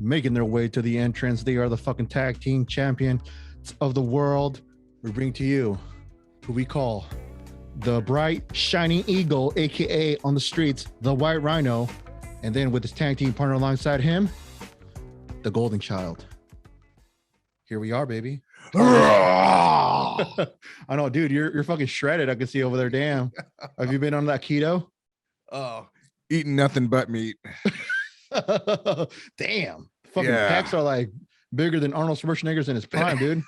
making their way to the entrance. They are the fucking tag team champion of the world. We bring to you who we call the bright shining eagle, aka on the streets, the White Rhino, and then with his tag team partner alongside him, the Golden Child. Here we are, baby. I know, dude. You're fucking shredded. I can see over there. Damn. Have you been on that keto? Oh, eating nothing but meat. Damn. Fucking pecs are like bigger than Arnold Schwarzenegger's in his prime, dude.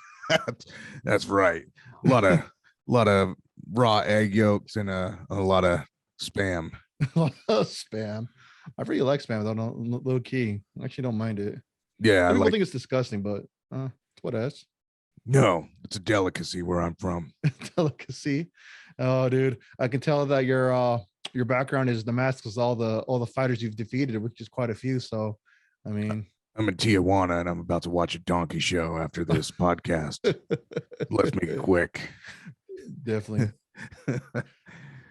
That's right. A lot of raw egg yolks and a lot of spam. Spam. I really like spam though. No, low key. I actually don't mind it. Yeah, People think it's disgusting, but it's what else. No, it's a delicacy where I'm from. Delicacy. Oh, dude, I can tell that your background is Damascus. All the fighters you've defeated, which is quite a few. So, I mean, I'm in Tijuana and I'm about to watch a donkey show after this podcast. Let's make it quick. Definitely.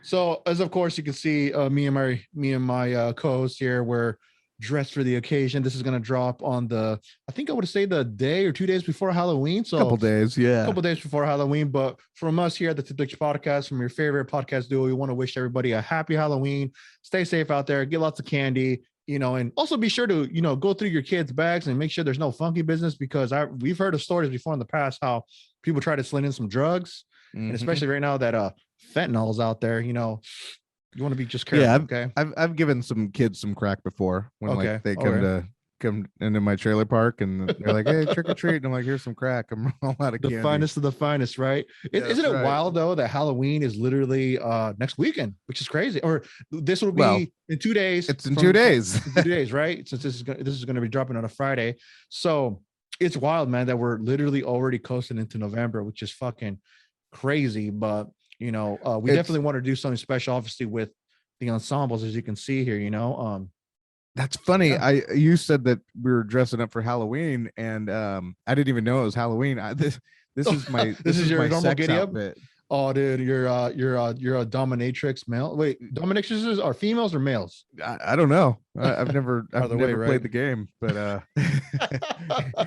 So, as of course you can see, me and my co-host here, we're dressed for the occasion. This is going to drop on I think I would say the day or 2 days before Halloween. So a couple days before Halloween. But from us here at the Tidbits Podcast, from your favorite podcast duo, we want to wish everybody a happy Halloween. Stay safe out there. Get lots of candy, and also be sure to, go through your kids' bags and make sure there's no funky business, because we've heard of stories before in the past how people try to slip in some drugs. And especially right now that fentanyl is out there, you want to be just careful. Yeah, okay. I've given some kids some crack before when like they come into my trailer park and they're like, "Hey, trick or treat," and I'm like, "Here's some crack." I'm all out of the finest of the finest, right? Isn't it wild though that Halloween is literally next weekend, which is crazy? Or this will be in 2 days. It's in 2 days. 2 days, right? Since this is going to be dropping on a Friday, so it's wild, man, that we're literally already coasting into November, which is fucking crazy. But we definitely want to do something special, obviously, with the ensembles, as you can see here. That's funny. Yeah. You said that we were dressing up for Halloween, and I didn't even know it was Halloween. This is my this is your my normal sex outfit. Oh, dude, you're a dominatrix male. Wait, dominatrixes are females or males? I don't know. I've never played the game, but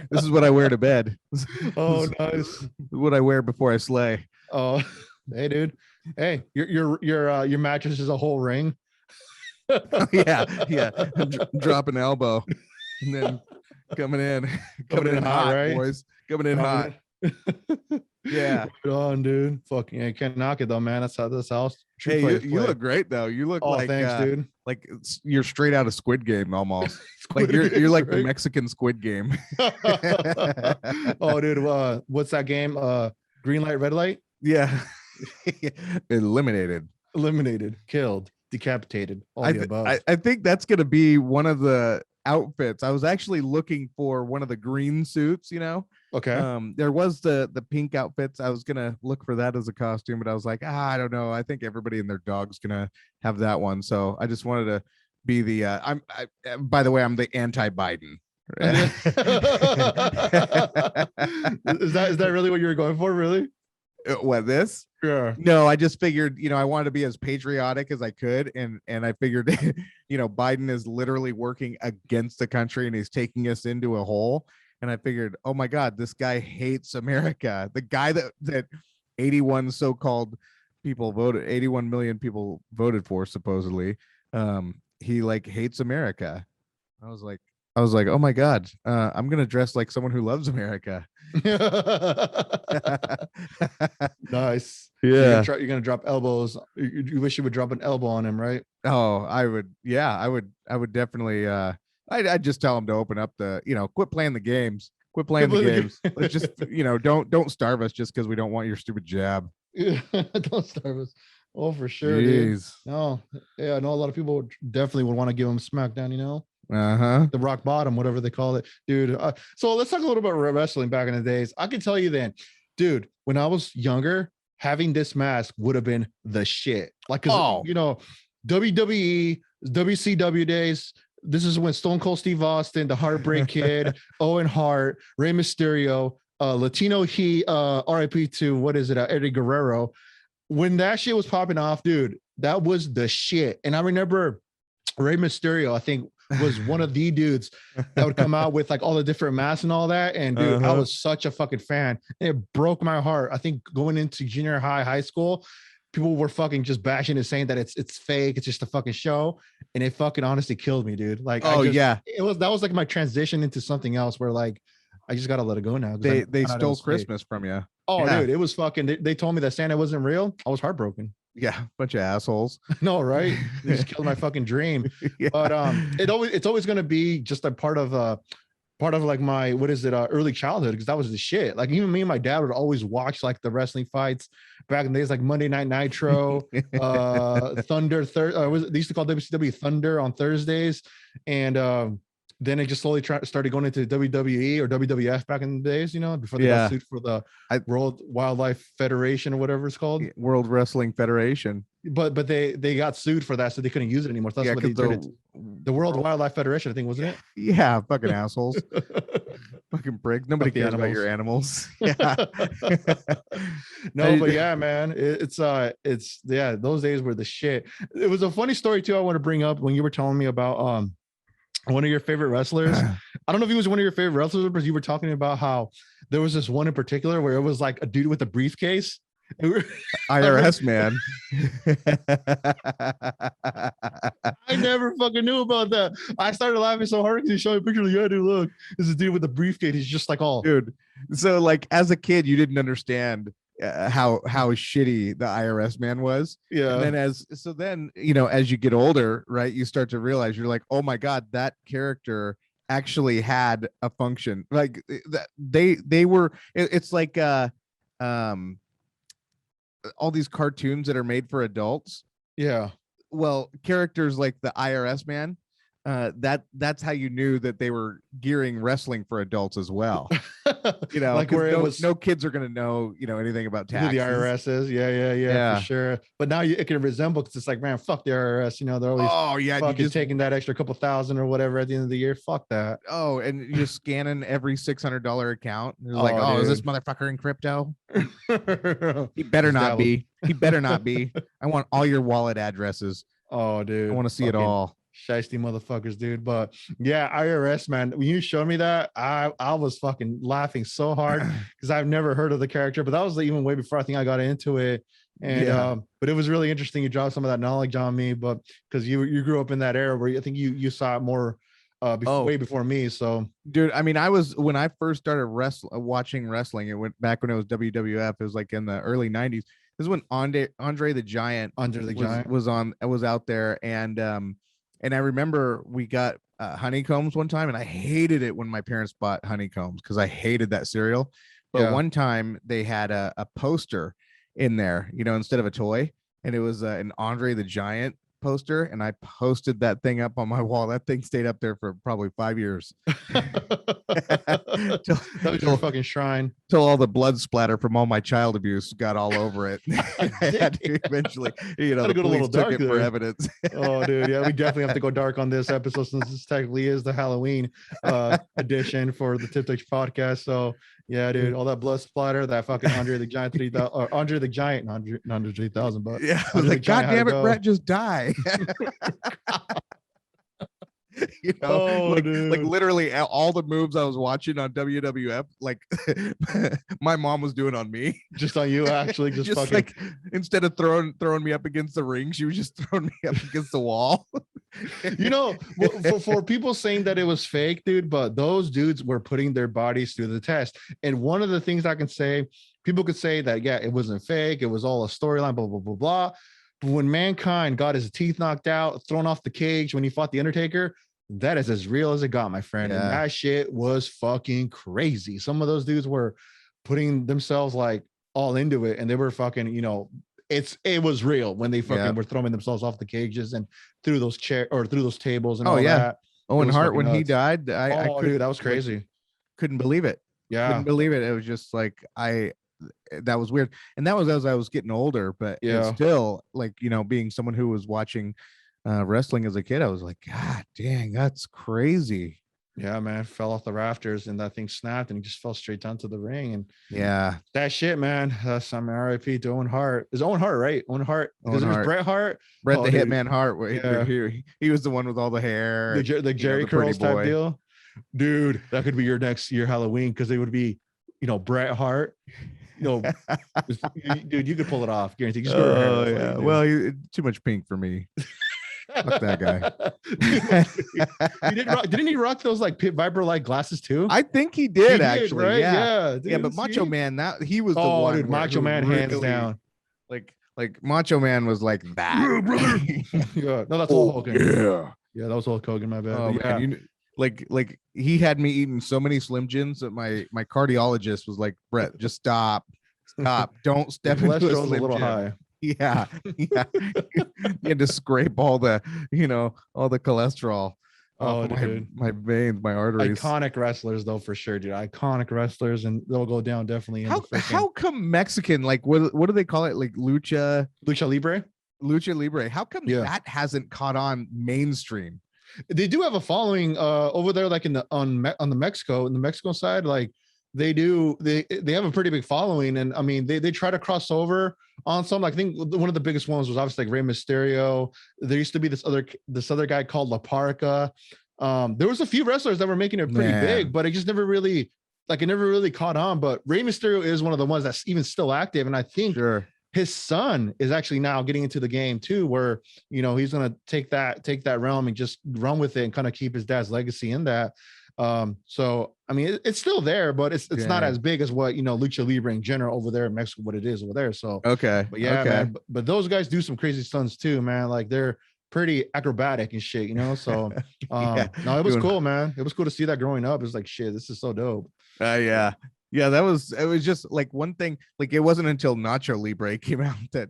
this is what I wear to bed. Oh, nice. What I wear before I slay. Oh, hey, dude. Hey, your mattress is a whole ring. yeah. Drop an elbow, and then coming in hot, right, boys. Coming in hot. Yeah, right on, dude. Fucking, I can't knock it though, man. That's how this house. Hey, you look great though. You look like thanks, dude. Like you're straight out of Squid Game almost. Like you're like right? The Mexican Squid Game. Oh, dude, what's that game? Green light, red light. Yeah. Eliminated, killed, decapitated, all the above. I think that's gonna be one of the outfits. I was actually looking for one of the green suits, Okay. There was the pink outfits. I was gonna look for that as a costume, but I was like, I don't know. I think everybody and their dog's gonna have that one. So I just wanted to be the by the way, I'm the anti-Biden. Is that really what you were going for? Really? What, this? Yeah. No, I just figured, I wanted to be as patriotic as I could, and I figured, Biden is literally working against the country and he's taking us into a hole. And I figured, oh my God, this guy hates America. The guy that 81 so-called people voted, 81 million people voted for, supposedly, he like hates America. I was like, oh my God, I'm gonna dress like someone who loves America. Nice. Yeah. You're gonna drop elbows. You wish you would drop an elbow on him, right? Oh, I would. Yeah, I would definitely. I'd just tell him to open up the. Quit playing the games. Quit playing the games. Let's just. Don't starve us just because we don't want your stupid jab. Don't starve us. Oh, for sure, Jeez. dude. No, yeah, I know a lot of people definitely would want to give him smackdown. The rock bottom, whatever they call it, dude. So let's talk a little bit about wrestling back in the days. I can tell you then, dude, when I was younger, having this mask would have been the shit. Like, WWE, WCW days. This is when Stone Cold Steve Austin, the Heartbreak Kid, Owen Hart, Rey Mysterio, Latino RIP to what is it, Eddie Guerrero. When that shit was popping off, dude, that was the shit. And I remember Rey Mysterio, I think, was one of the dudes that would come out with like all the different masks and all that. And dude, I was such a fucking fan. It broke my heart. I think going into junior high school, people were fucking just bashing it, saying that it's fake, it's just a fucking show, and it fucking honestly killed me, dude. Like, that was like my transition into something else where like I just gotta let it go now. They stole Christmas from you. Oh, dude, it was fucking. They told me that Santa wasn't real. I was heartbroken. Yeah, bunch of assholes. No, right? They just killed my fucking dream. Yeah. But it's always gonna be just a part of like my early childhood, because that was the shit. Like even me and my dad would always watch like the wrestling fights back in the days, like Monday Night Nitro, Thunder. They used to call WCW Thunder on Thursdays, and then it just slowly started going into WWE or WWF back in the days, before they got sued for the World Wildlife Federation or whatever it's called. World Wrestling Federation. But they got sued for that, so they couldn't use it anymore. So that's what they turned it. The World Wildlife Federation, I think, wasn't it? Yeah, fucking assholes. Fucking prick. Nobody cares about your animals. Yeah. No, but yeah, man. It's those days were the shit. It was a funny story too I want to bring up when you were telling me about one of your favorite wrestlers. I don't know if he was one of your favorite wrestlers, but you were talking about how there was this one in particular where it was like a dude with a briefcase. IRS man. I never fucking knew about that. I started laughing so hard because he showed me a picture. Like, yeah, dude, look, this is a dude with a briefcase. He's just like all dude. So like as a kid, you didn't understand how shitty the IRS man was. Yeah. And then as you get older, right, you start to realize, you're like, oh my God, that character actually had a function. Like they were, it's like all these cartoons that are made for adults. Yeah. Well, characters like the IRS man, that's how you knew that they were gearing wrestling for adults as well. Like where no kids are going to know, anything about taxes. Who the IRS is. Yeah, for sure. But now it can resemble, because it's like, man, fuck the IRS. They're always fucking taking that extra couple thousand or whatever at the end of the year. Fuck that. Oh, and you're scanning every $600 account. It's like, dude, is this motherfucker in crypto? He better not be. He better not be. I want all your wallet addresses. Oh, dude. I want to see it all. Shiesty motherfuckers, dude. But yeah, IRS man, when you showed me that, I was fucking laughing so hard because I've never heard of the character, but that was even way before I think I got into it. And but it was really interesting. You dropped some of that knowledge on me, but because you grew up in that era where I think you saw it more way before me. So dude, I mean, when I first started watching wrestling, it went back when it was WWF. It was like in the early 90s. This is when Andre the Giant was out there, and I remember we got honeycombs one time, and I hated it when my parents bought honeycombs because I hated that cereal. But one time they had a poster in there, instead of a toy, and it was an Andre the Giant poster, and I posted that thing up on my wall. That thing stayed up there for probably 5 years. That was your fucking shrine. Till all the blood splatter from all my child abuse got all over it. I had to eventually, the police took it for evidence. Oh, dude, yeah, we definitely have to go dark on this episode since this technically is the Halloween edition for the Tip Touch podcast. So yeah, dude, all that blood splatter, that fucking Andre the Giant 3000, or Andre the Giant, not Andre 3000, but yeah, I was like, God damn it, Brett, just die. Like literally all the moves I was watching on WWF, like my mom was doing on me. Just on you, actually. Just fucking, like, instead of throwing me up against the ring, she was just throwing me up against the wall. For people saying that it was fake, dude, but those dudes were putting their bodies through the test. And one of the things I can say, people could say that, yeah, it wasn't fake, it was all a storyline, blah, blah, blah, blah. But when Mankind got his teeth knocked out, thrown off the cage when he fought the Undertaker, that is as real as it got, my friend. Yeah. And that shit was fucking crazy. Some of those dudes were putting themselves like all into it, and they were fucking, it was real when they fucking were throwing themselves off the cages and through those chairs or through those tables and all that. Owen Hart, when he died, dude, that was crazy. Couldn't believe it. Yeah, couldn't believe it. It was just like that was weird. And that was as I was getting older, but it's still like, being someone who was watching wrestling as a kid, I was like, God dang, that's crazy. Yeah, man, fell off the rafters and that thing snapped and he just fell straight down to the ring. And Yeah, that shit, man. That's RIP to Owen Hart. It's Owen Hart, right? Owen Hart. Because Owen there's Hart. Bret Hart. Bret Oh, the dude. Hitman Hart. Where Yeah. he was the one with all the hair, The Jerry the pretty curls type boy. deal. Dude, that could be your next year Halloween because they would be, Bret Hart. Dude, you could pull it off. Guaranteed. Just go Oh yeah. Well, too much pink for me. Fuck that guy. Didn't he rock those like Pit Viper like glasses too? I think he did actually. Right? Yeah. Dude, Yeah, but Macho Man, that he was the oh, one. dude, Macho Man hands really, down. Like Macho Man was like that. Yeah, brother. Yeah. No, that's all Hulk Hogan. Yeah, that was Hulk Hogan, my bad. Oh yeah. man, like he had me eating so many Slim Jims that my cardiologist was like, Brett, just stop, don't step into a cholesterol's Slim a little Jim. high. Yeah. You had to scrape all the cholesterol off my veins, my arteries. Iconic wrestlers though, for sure, dude. Iconic wrestlers, and they'll go down definitely. How come Mexican, like what do they call it, like lucha libre? How come that hasn't caught on mainstream? They do have a following over there, like in the Mexico side, like they have a pretty big following, and I mean they try to cross over on some. Like, I think one of the biggest ones was obviously like Rey Mysterio. There used to be this other guy called La Parca. There was a few wrestlers that were making it pretty big, but it just never really caught on. But Rey Mysterio is one of the ones that's even still active, and I think his son is actually now getting into the game too, where he's gonna take that realm and just run with it and kind of keep his dad's legacy in that. So I mean, it's still there, but it's not as big as what lucha libre in general over there in Mexico, what it is over there. So but yeah, man, but those guys do some crazy stunts too, man. Like, they're pretty acrobatic and shit, so no, it was cool, man. It was cool to see that growing up. It's like, shit, this is so dope. Yeah, it was just like one thing. Like, it wasn't until Nacho Libre came out that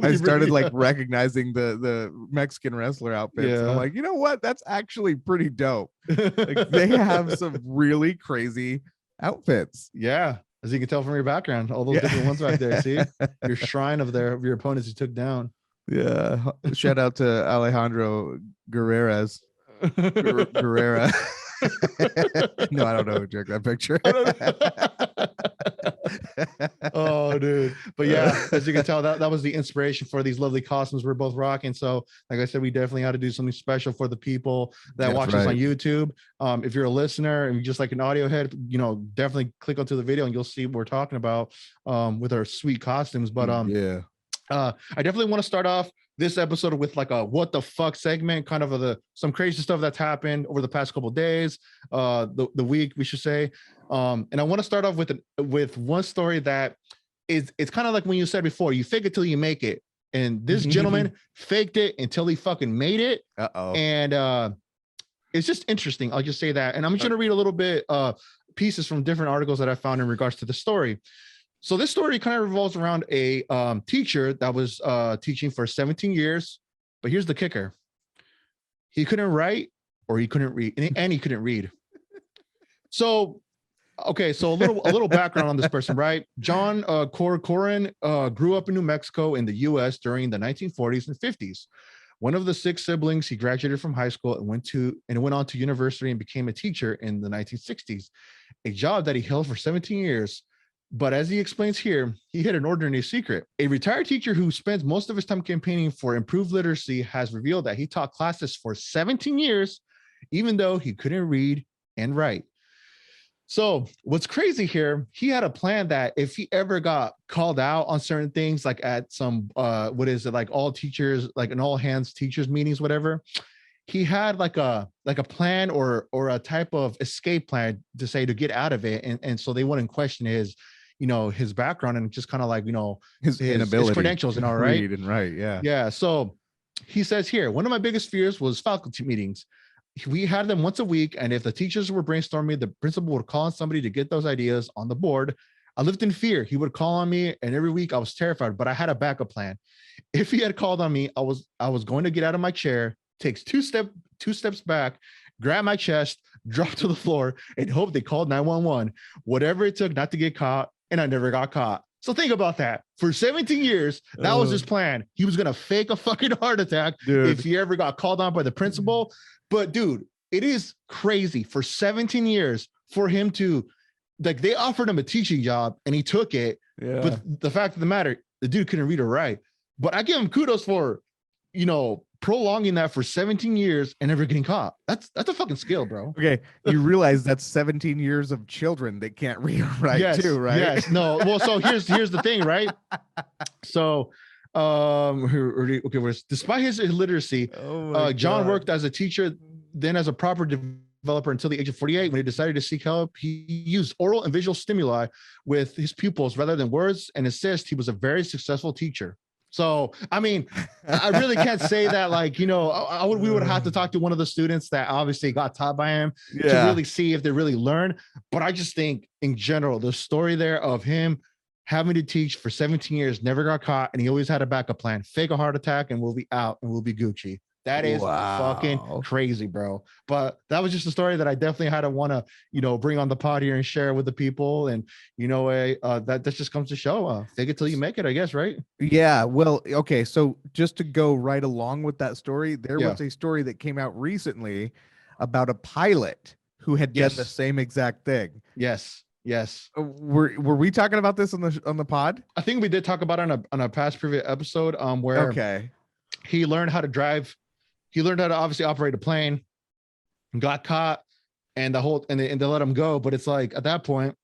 I started like recognizing the Mexican wrestler outfits. Yeah. And I'm like, you know what? That's actually pretty dope. Like, they have some really crazy outfits. Yeah, as you can tell from your background, all those different ones back there. See, your shrine of your opponents you took down. Yeah, shout out to Alejandro Guerrera. No, I don't know who took that picture. Oh, dude. But yeah, as you can tell, that was the inspiration for these lovely costumes we're both rocking. So like I said, we definitely had to do something special for the people that watch us on YouTube. If you're a listener and you just like an audio head, definitely click onto the video and you'll see what we're talking about with our sweet costumes. But I definitely want to start off this episode with like a what the fuck segment, kind of some crazy stuff that's happened over the past couple of days, the week, we should say. And I want to start off with one story that it's kind of like when you said before, you fake it till you make it. And this gentleman faked it until he fucking made it. And it's just interesting. I'll just say that. And I'm just going to read a little bit pieces from different articles that I found in regards to the story. So this story kind of revolves around a teacher that was teaching for 17 years. But here's the kicker. He couldn't write, or he couldn't read, and he couldn't read. So, okay, so a little background on this person, right? John Corcoran grew up in New Mexico in the U.S. during the 1940s and 50s. One of the 6 siblings, he graduated from high school and went on to university and became a teacher in the 1960s, a job that he held for 17 years. But as he explains here, he hid an ordinary secret. A retired teacher who spends most of his time campaigning for improved literacy has revealed that he taught classes for 17 years, even though he couldn't read and write. So what's crazy here, he had a plan that if he ever got called out on certain things, like at some, like all teachers, like an all hands teachers meetings, whatever, he had like a plan or a type of escape plan to get out of it. And so they wouldn't question his background and just kind of like, his inability, his credentials and all, right. Read and write. Yeah. Yeah. So he says here, one of my biggest fears was faculty meetings. We had them once a week. And if the teachers were brainstorming, the principal would call on somebody to get those ideas on the board. I lived in fear. He would call on me, and every week I was terrified, but I had a backup plan. If he had called on me, I was going to get out of my chair, takes two steps back, grab my chest, drop to the floor, and hope they called 911. Whatever it took not to get caught, and I never got caught. So think about that. For 17 years, that was his plan. He was gonna fake a fucking heart attack if he ever got called on by the principal. But dude, it is crazy for 17 years for him to, like, they offered him a teaching job and he took it. Yeah. But the fact of the matter, the dude couldn't read or write. But I give him kudos for, prolonging that for 17 years and never getting caught. That's a fucking skill, bro. Okay, you realize that's 17 years of children that can't read or write Yes, too, right? Yes. No. Well, so here's the thing, right? So, despite his illiteracy, John worked as a teacher, then as a proper developer until the age of 48. When he decided to seek help, he used oral and visual stimuli with his pupils rather than words, and insist he was a very successful teacher. So, I mean, I really can't say that, like, we would have to talk to one of the students that obviously got taught by him to really see if they really learn. But I just think in general, the story there of him having to teach for 17 years, never got caught, and he always had a backup plan, fake a heart attack and we'll be out and we'll be Gucci. That is fucking crazy, bro. But that was just a story that I definitely had to want to, bring on the pod here and share with the people. And, that just comes to show, fake it till you make it, I guess, right? Yeah. Well, okay. So just to go right along with that story, there was a story that came out recently about a pilot who had done the same exact thing. Yes. Were we talking about this on the pod? I think we did talk about it on a past previous episode, where he learned how to drive. He learned how to obviously operate a plane, got caught, and they let him go. But it's like, at that point,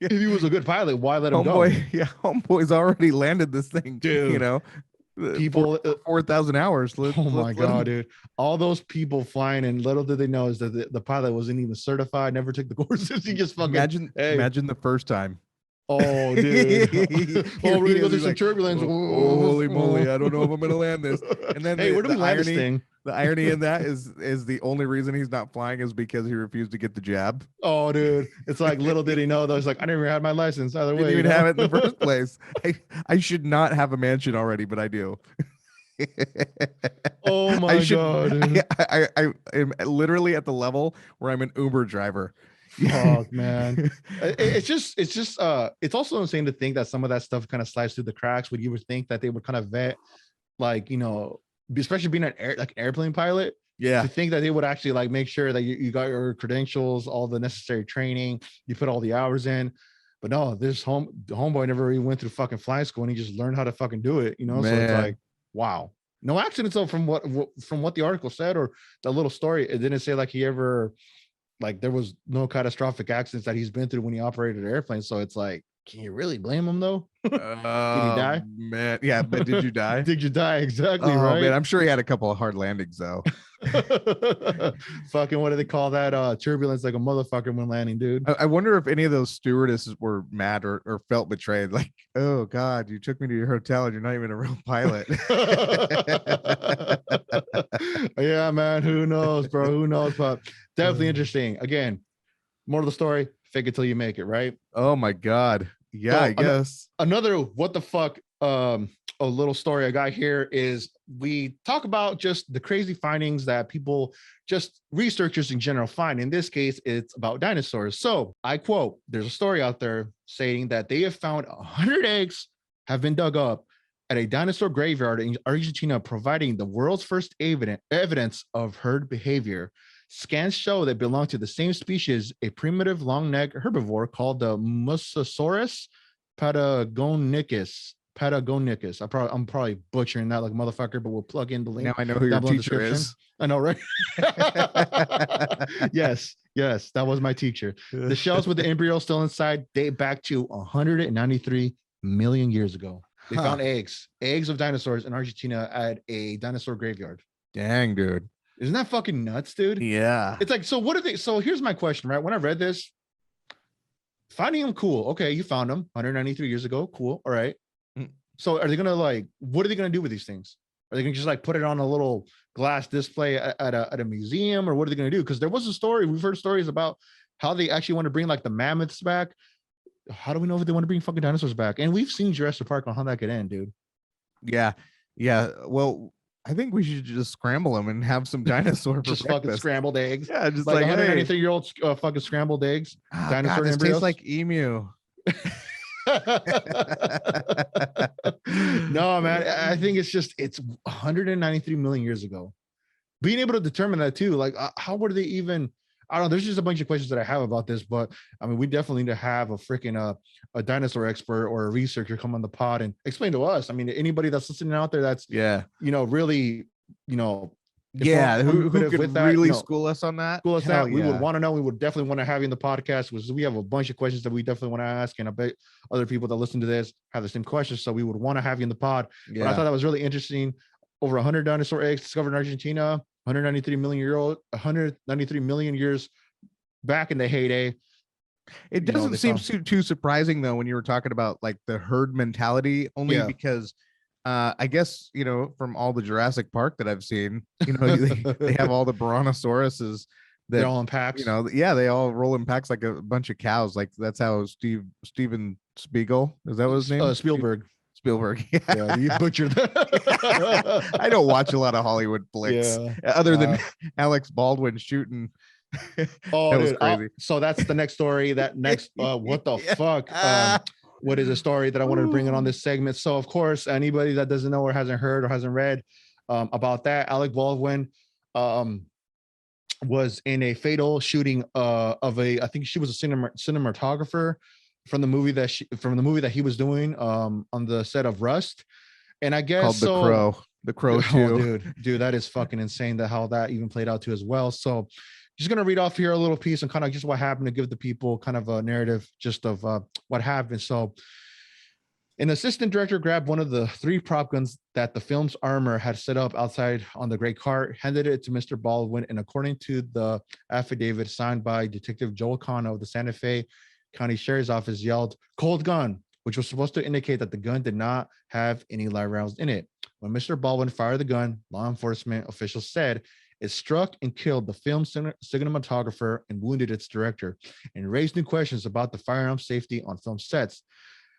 if he was a good pilot, why let him go? Yeah, homeboy's already landed this thing, dude. People 4,000 hours. My God, dude! All those people flying, and little did they know is that the pilot wasn't even certified, never took the courses. He just fucking imagine the first time. Oh, dude. We're gonna go through some turbulence. Holy moly, I don't know if I'm gonna land this. And then where do we land this thing? The irony in that is the only reason he's not flying is because he refused to get the jab. Oh, dude. It's like, little did he know, though. It's like, I never had my license either way. Didn't even have it in the first place. I should not have a mansion already, but I do. Oh my God. I am literally at the level where I'm an Uber driver. Oh man, it's also insane to think that some of that stuff kind of slides through the cracks. Would you would think that they would kind of vet, like, especially being an airplane pilot, to think that they would actually like make sure that you got your credentials, all the necessary training, you put all the hours in. But no, this homeboy never really went through fucking flying school, and he just learned how to fucking do it. So it's like, wow, no accidents though. From what the article said, or the little story, it didn't say like he ever. Like, there was no catastrophic accidents that he's been through when he operated an airplane. So it's like, can you really blame him though? Did he die? Man, yeah, but did you die? Did you die? Exactly, right? Man, I'm sure he had a couple of hard landings though. Fucking, what do they call that? Turbulence like a motherfucker when landing, dude. I wonder if any of those stewardesses were mad or felt betrayed. Like, oh God, you took me to your hotel and you're not even a real pilot. Yeah, man. Who knows, bro? Who knows? But definitely interesting. Again, more of the story, fake it till you make it, right? Oh my God. Yeah, so I guess. Another what the fuck a little story I got here is we talk about just the crazy findings that people, just researchers in general, find. In this case, it's about dinosaurs. So I quote, there's a story out there saying that they have found 100 eggs have been dug up at a dinosaur graveyard in Argentina, providing the world's first evidence of herd behavior. Scans show they belong to the same species, a primitive long-necked herbivore called the Mosasaurus patagonicus. I'm probably butchering that like motherfucker, but we'll plug in the link. Now I know who your teacher is. I know, right? Yes, that was my teacher. The shells with the embryo still inside date back to 193 million years ago. They found eggs of dinosaurs in Argentina at a dinosaur graveyard. Dang, dude. Isn't that fucking nuts, dude? Yeah. It's like, so what are they? So here's my question, right? When I read this, finding them, cool. Okay, you found them 193 years ago. Cool. All right. So are they gonna what are they gonna do with these things? Are they gonna just like put it on a little glass display at a museum, or what are they gonna do? Because there was a story, we've heard stories about how they actually want to bring like the mammoths back. How do we know if they want to bring fucking dinosaurs back? And we've seen Jurassic Park on how that could end, dude. Yeah. Well, I think we should just scramble them and have some dinosaur for just breakfast. Fucking scrambled eggs. Yeah, just like 193-year-old fucking scrambled eggs. Dinosaur God, this embryos. Tastes like emu. No, man, I think it's 193 million years ago. being able to determine that too, like how would they even? I don't know. There's just a bunch of questions that I have about this, but I mean, we definitely need to have a freaking a dinosaur expert or a researcher come on the pod and explain to us. I mean, anybody that's listening out there that's Yeah. Really, Yeah. Who informative could with that, really school us on that? school us Hell that. We would yeah. want to know. We would definitely want to have you in the podcast. Was we have a bunch of questions that we definitely want to ask, and I bet other people that listen to this have the same questions. So we would want to have you in the pod. But I thought that was really interesting. Over 100 dinosaur eggs discovered in Argentina. 193 million years back in the heyday. It doesn't seem too surprising though when you were talking about like the herd mentality, only because I guess from all the Jurassic Park that I've seen, they have all the brontosauruses that they're all in packs. They all roll in packs like a bunch of cows. Like that's how Steven Spiegel, is that what his name? Spielberg. Yeah, you butchered that. I don't watch a lot of Hollywood flicks other than Alex Baldwin shooting. Oh, that was crazy. So that's the next story. That next, what the fuck? What is a story that I wanted to bring in on this segment? So, of course, anybody that doesn't know or hasn't heard or hasn't read about that, Alec Baldwin was in a fatal shooting of I think she was a cinematographer from the movie that he was doing on the set of Rust. And I guess called The Crow 2. Dude, that is fucking insane that how that even played out too as well. So just going to read off here a little piece and kind of just what happened to give the people kind of a narrative just of what happened. So an assistant director grabbed one of the 3 prop guns that the film's armor had set up outside on the gray cart, handed it to Mr. Baldwin, and according to the affidavit signed by Detective Joel Cano of the Santa Fe County Sheriff's Office, yelled "cold gun," which was supposed to indicate that the gun did not have any live rounds in it. When Mr. Baldwin fired the gun, law enforcement officials said it struck and killed the film's cinematographer and wounded its director, and raised new questions about the firearm safety on film sets.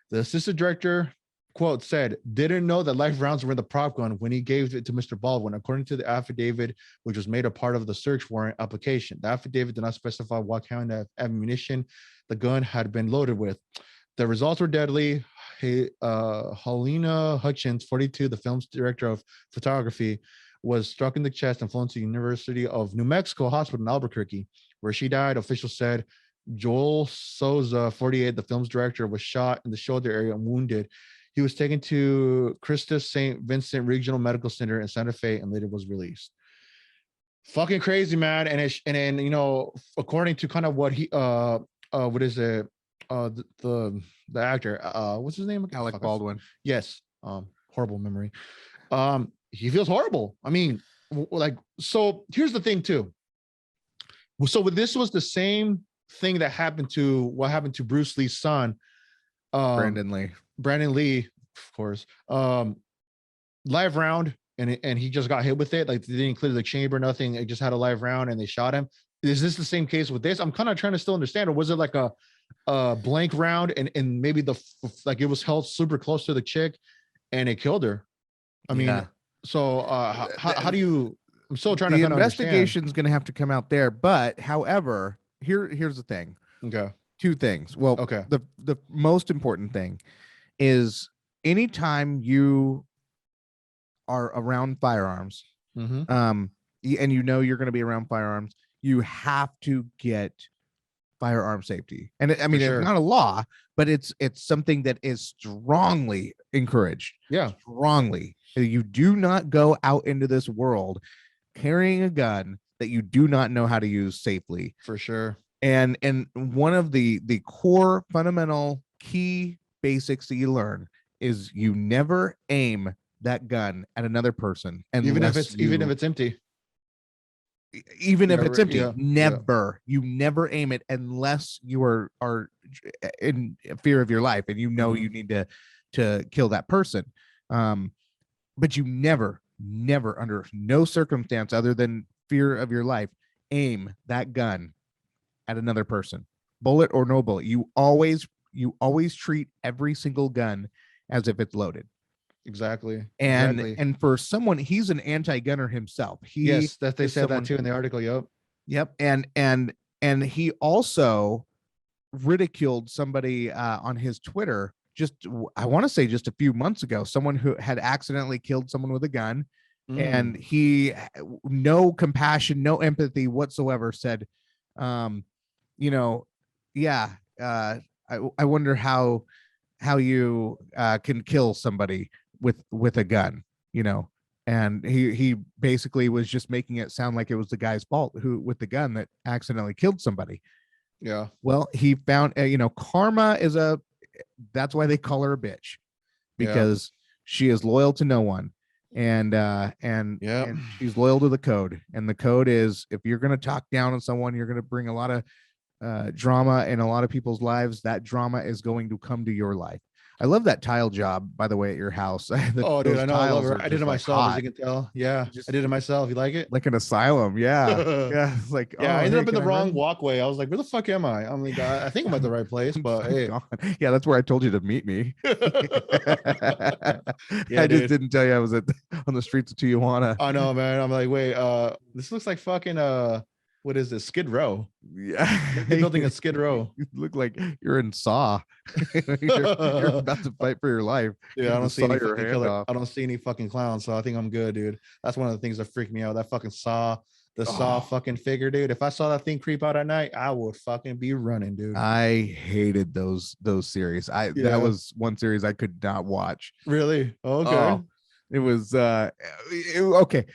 The assistant director, quote, said, didn't know that live rounds were in the prop gun when he gave it to Mr. Baldwin, according to the affidavit, which was made a part of the search warrant application. The affidavit did not specify what kind of ammunition the gun had been loaded with. The results were deadly. Helena Hutchins, 42, the film's director of photography, was struck in the chest and flown to the University of New Mexico Hospital in Albuquerque, where she died. Officials said Joel Souza, 48, the film's director, was shot in the shoulder area and wounded. He was taken to Christus St. Vincent Regional Medical Center in Santa Fe and later was released. Fucking crazy, man. And according to kind of what he what is it? The actor, what's his name? Alec Baldwin. Yes. Horrible memory. He feels horrible. I mean, so here's the thing too. So this was the same thing that happened to Bruce Lee's son, Brandon Lee, of course. Live round, and he just got hit with it. Like they didn't clear the chamber, nothing. It just had a live round, and they shot him. Is this the same case with this? I'm kind of trying to still understand, or was it like a blank round, and maybe it was held super close to the chick, and it killed her? I mean, so how do you? I'm still trying to understand. The investigation's going to have to come out there, but however, here's the thing. Okay. 2 things. Well, okay. The most important thing is anytime you are around firearms, mm-hmm. And you're going to be around firearms, you have to get firearm safety. And I mean, it's not a law, but it's something that is strongly encouraged. Yeah. Strongly. You do not go out into this world carrying a gun that you do not know how to use safely. For sure. And one of the core fundamental key basics that you learn is you never aim that gun at another person, and even if it's empty. Even if it's empty, you never aim it unless you are in fear of your life and you know you need to kill that person. But you never under no circumstance other than fear of your life aim that gun at another person, bullet or no bullet. You always treat every single gun as if it's loaded. Exactly. And for someone, he's an anti-gunner himself. Yes, that they said that too in the article. Yep. And he also ridiculed somebody on his Twitter I want to say just a few months ago, someone who had accidentally killed someone with a gun, And he, no compassion, no empathy whatsoever, said, you know, yeah, I wonder how you can kill somebody with a gun, you know. And he basically was just making it sound like it was the guy's fault who with the gun that accidentally killed somebody. Yeah. Well, he found, karma is that's why they call her a bitch, Yeah. because she is loyal to no one. And Yeah. and she's loyal to the code. And the code is, if you're going to talk down on someone, you're going to bring a lot of drama in a lot of people's lives. That drama is going to come to your life. I love that tile job, by the way, at your house. Oh, dude, Those I know. I love tiles her. are I did just it like myself, as hot. you can tell. Yeah. I Just did it myself. You like it? like an asylum. Yeah. Yeah. It's like, Yeah. I oh, ended hey, up in can the I wrong run? walkway. I was like, where the fuck am I? I'm like, I think I'm at the right place, but I'm hey. gone. Yeah, that's where I told you to meet me. Yeah, I just dude. didn't tell you I was on the streets of Tijuana. I know, man. I'm like, wait, this looks like fucking what is this? Skid Row. Yeah. Maybe building a Skid Row. You look like you're in Saw. You're about to fight for your life. Dude, You're I gonna don't see saw any your fucking hand killer. off. I don't see any fucking clowns, so I think I'm good, dude. That's one of the things that freak me out. That fucking the Saw Oh, fucking figure, dude. If I saw that thing creep out at night, I would fucking be running, dude. I hated those series. That Yeah, was one series I could not watch. really? Okay. Oh, it was okay.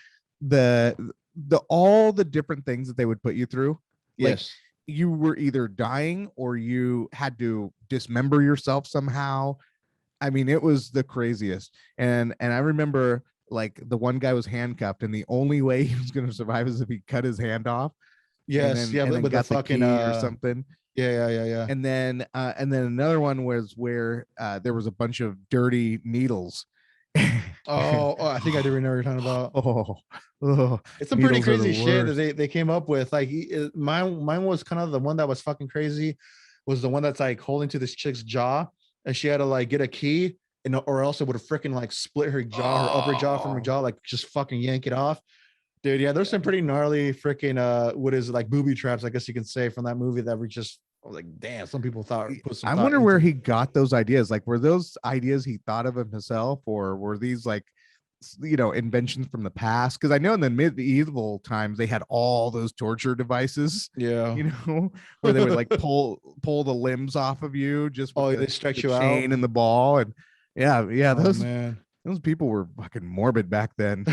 The all the different things that they would put you through, like Yes. you were either dying or you had to dismember yourself somehow. I mean, it was the craziest. And I remember, like, the one guy was handcuffed, and the only way he was going to survive is if he cut his hand off, Yes. Yeah, and then with the got the fucking key or something. yeah. And then another one was where there was a bunch of dirty needles. Oh, I think I do remember what you're talking about. Oh, It's some pretty needles are the crazy shit that worst. they came up with. Like mine was kind of the one that was fucking crazy. Was the one that's like holding to this chick's jaw, and she had to like get a key, and or else it would have freaking like split her jaw, her upper jaw from her Oh, jaw, like just fucking yank it off. Dude, yeah, there's some pretty gnarly freaking what is it, like booby traps, I guess you can say, from that movie that we just, I was like, damn, some people thought put some I thought wonder where into. he got those ideas. Like, were those ideas he thought of himself, or were these like, inventions from the past? Because I know in the medieval times they had all those torture devices, Yeah. where they would like pull the limbs off of you just with Oh, the they stretch you out. chain and the ball. And yeah, Oh those man. people were fucking morbid back then.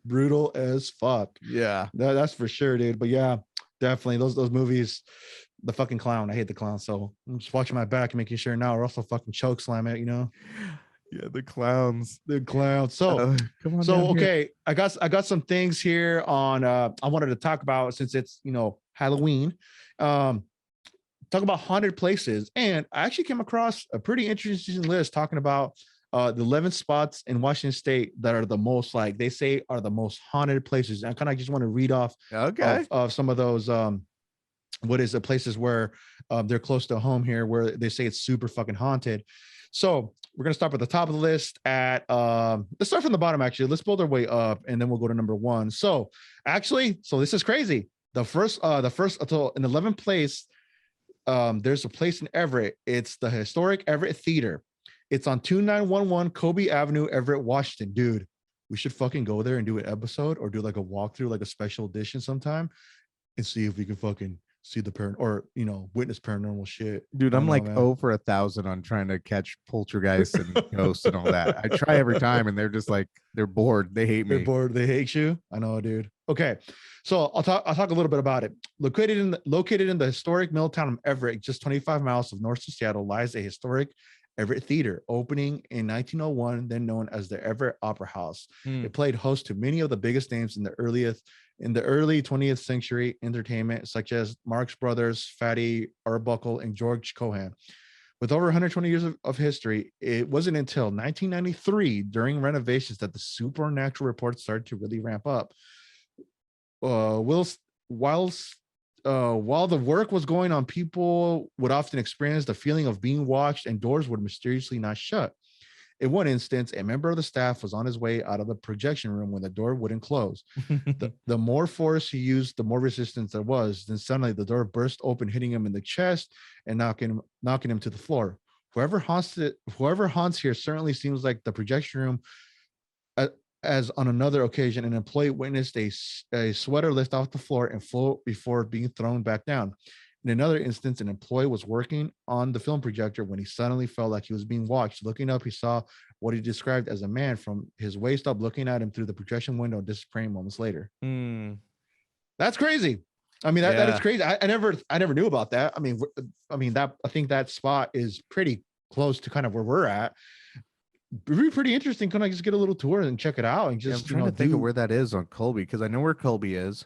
Brutal as fuck. Yeah. That's for sure, dude. But yeah, definitely those movies. The fucking clown. I hate the clown. So I'm just watching my back and making sure now, or also fucking choke slam it, Yeah, the clowns. The clown. So Come on down here. okay, I got some things here on I wanted to talk about, since it's Halloween. Um Talk about haunted places. And I actually came across a pretty interesting list talking about the 11 spots in Washington State that are the most, like they say, are the most haunted places. And I kind of just want to read off Okay. of some of those what is the places where they're close to home here, where they say it's super fucking haunted. So we're gonna start at the top of the list at let's start from the bottom actually. Let's build our way up and then we'll go to number one. So this is crazy. The first until in 11th place, there's a place in Everett. It's the historic Everett Theater. It's on 2911 Kobe Avenue, Everett, Washington. Dude, we should fucking go there and do an episode or do like a walkthrough, like a special edition sometime, and see if we can fucking see the parent or witness paranormal shit. Dude, I don't I'm know, like man. for 1,000 on trying to catch poltergeists and ghosts and all that. I try every time, and they're just like, they're bored. They hate They're me. bored. They hate you. I know, dude. Okay, so I'll talk a little bit about it. Located in the historic mill town of Everett, just 25 miles of north of Seattle, lies a historic Everett Theater, opening in 1901, then known as the Everett Opera House. It played host to many of the biggest names in the early 20th century entertainment, such as Marx Brothers, Fatty Arbuckle, and George Cohan. With over 120 years of history, it wasn't until 1993, during renovations, that the supernatural reports started to really ramp up. Whilst while the work was going on, people would often experience the feeling of being watched, and doors would mysteriously not shut. In one instance, a member of the staff was on his way out of the projection room when the door wouldn't close. The more force he used, the more resistance there was. Then suddenly the door burst open, hitting him in the chest and knocking him to the floor. Whoever haunts here certainly seems like the projection room. as on another occasion, an employee witnessed a sweater lift off the floor and float before being thrown back down. In another instance, an employee was working on the film projector when he suddenly felt like he was being watched. Looking up, he saw what he described as a man from his waist up looking at him through the projection window, disappearing moments later. That's crazy. I mean, that is crazy. I never knew about that. I mean that I think that spot is pretty close to kind of where we're at. It'd be pretty interesting. Can I just get a little tour and check it out and just I'm trying to think of where that is on Colby, because I know where Colby is.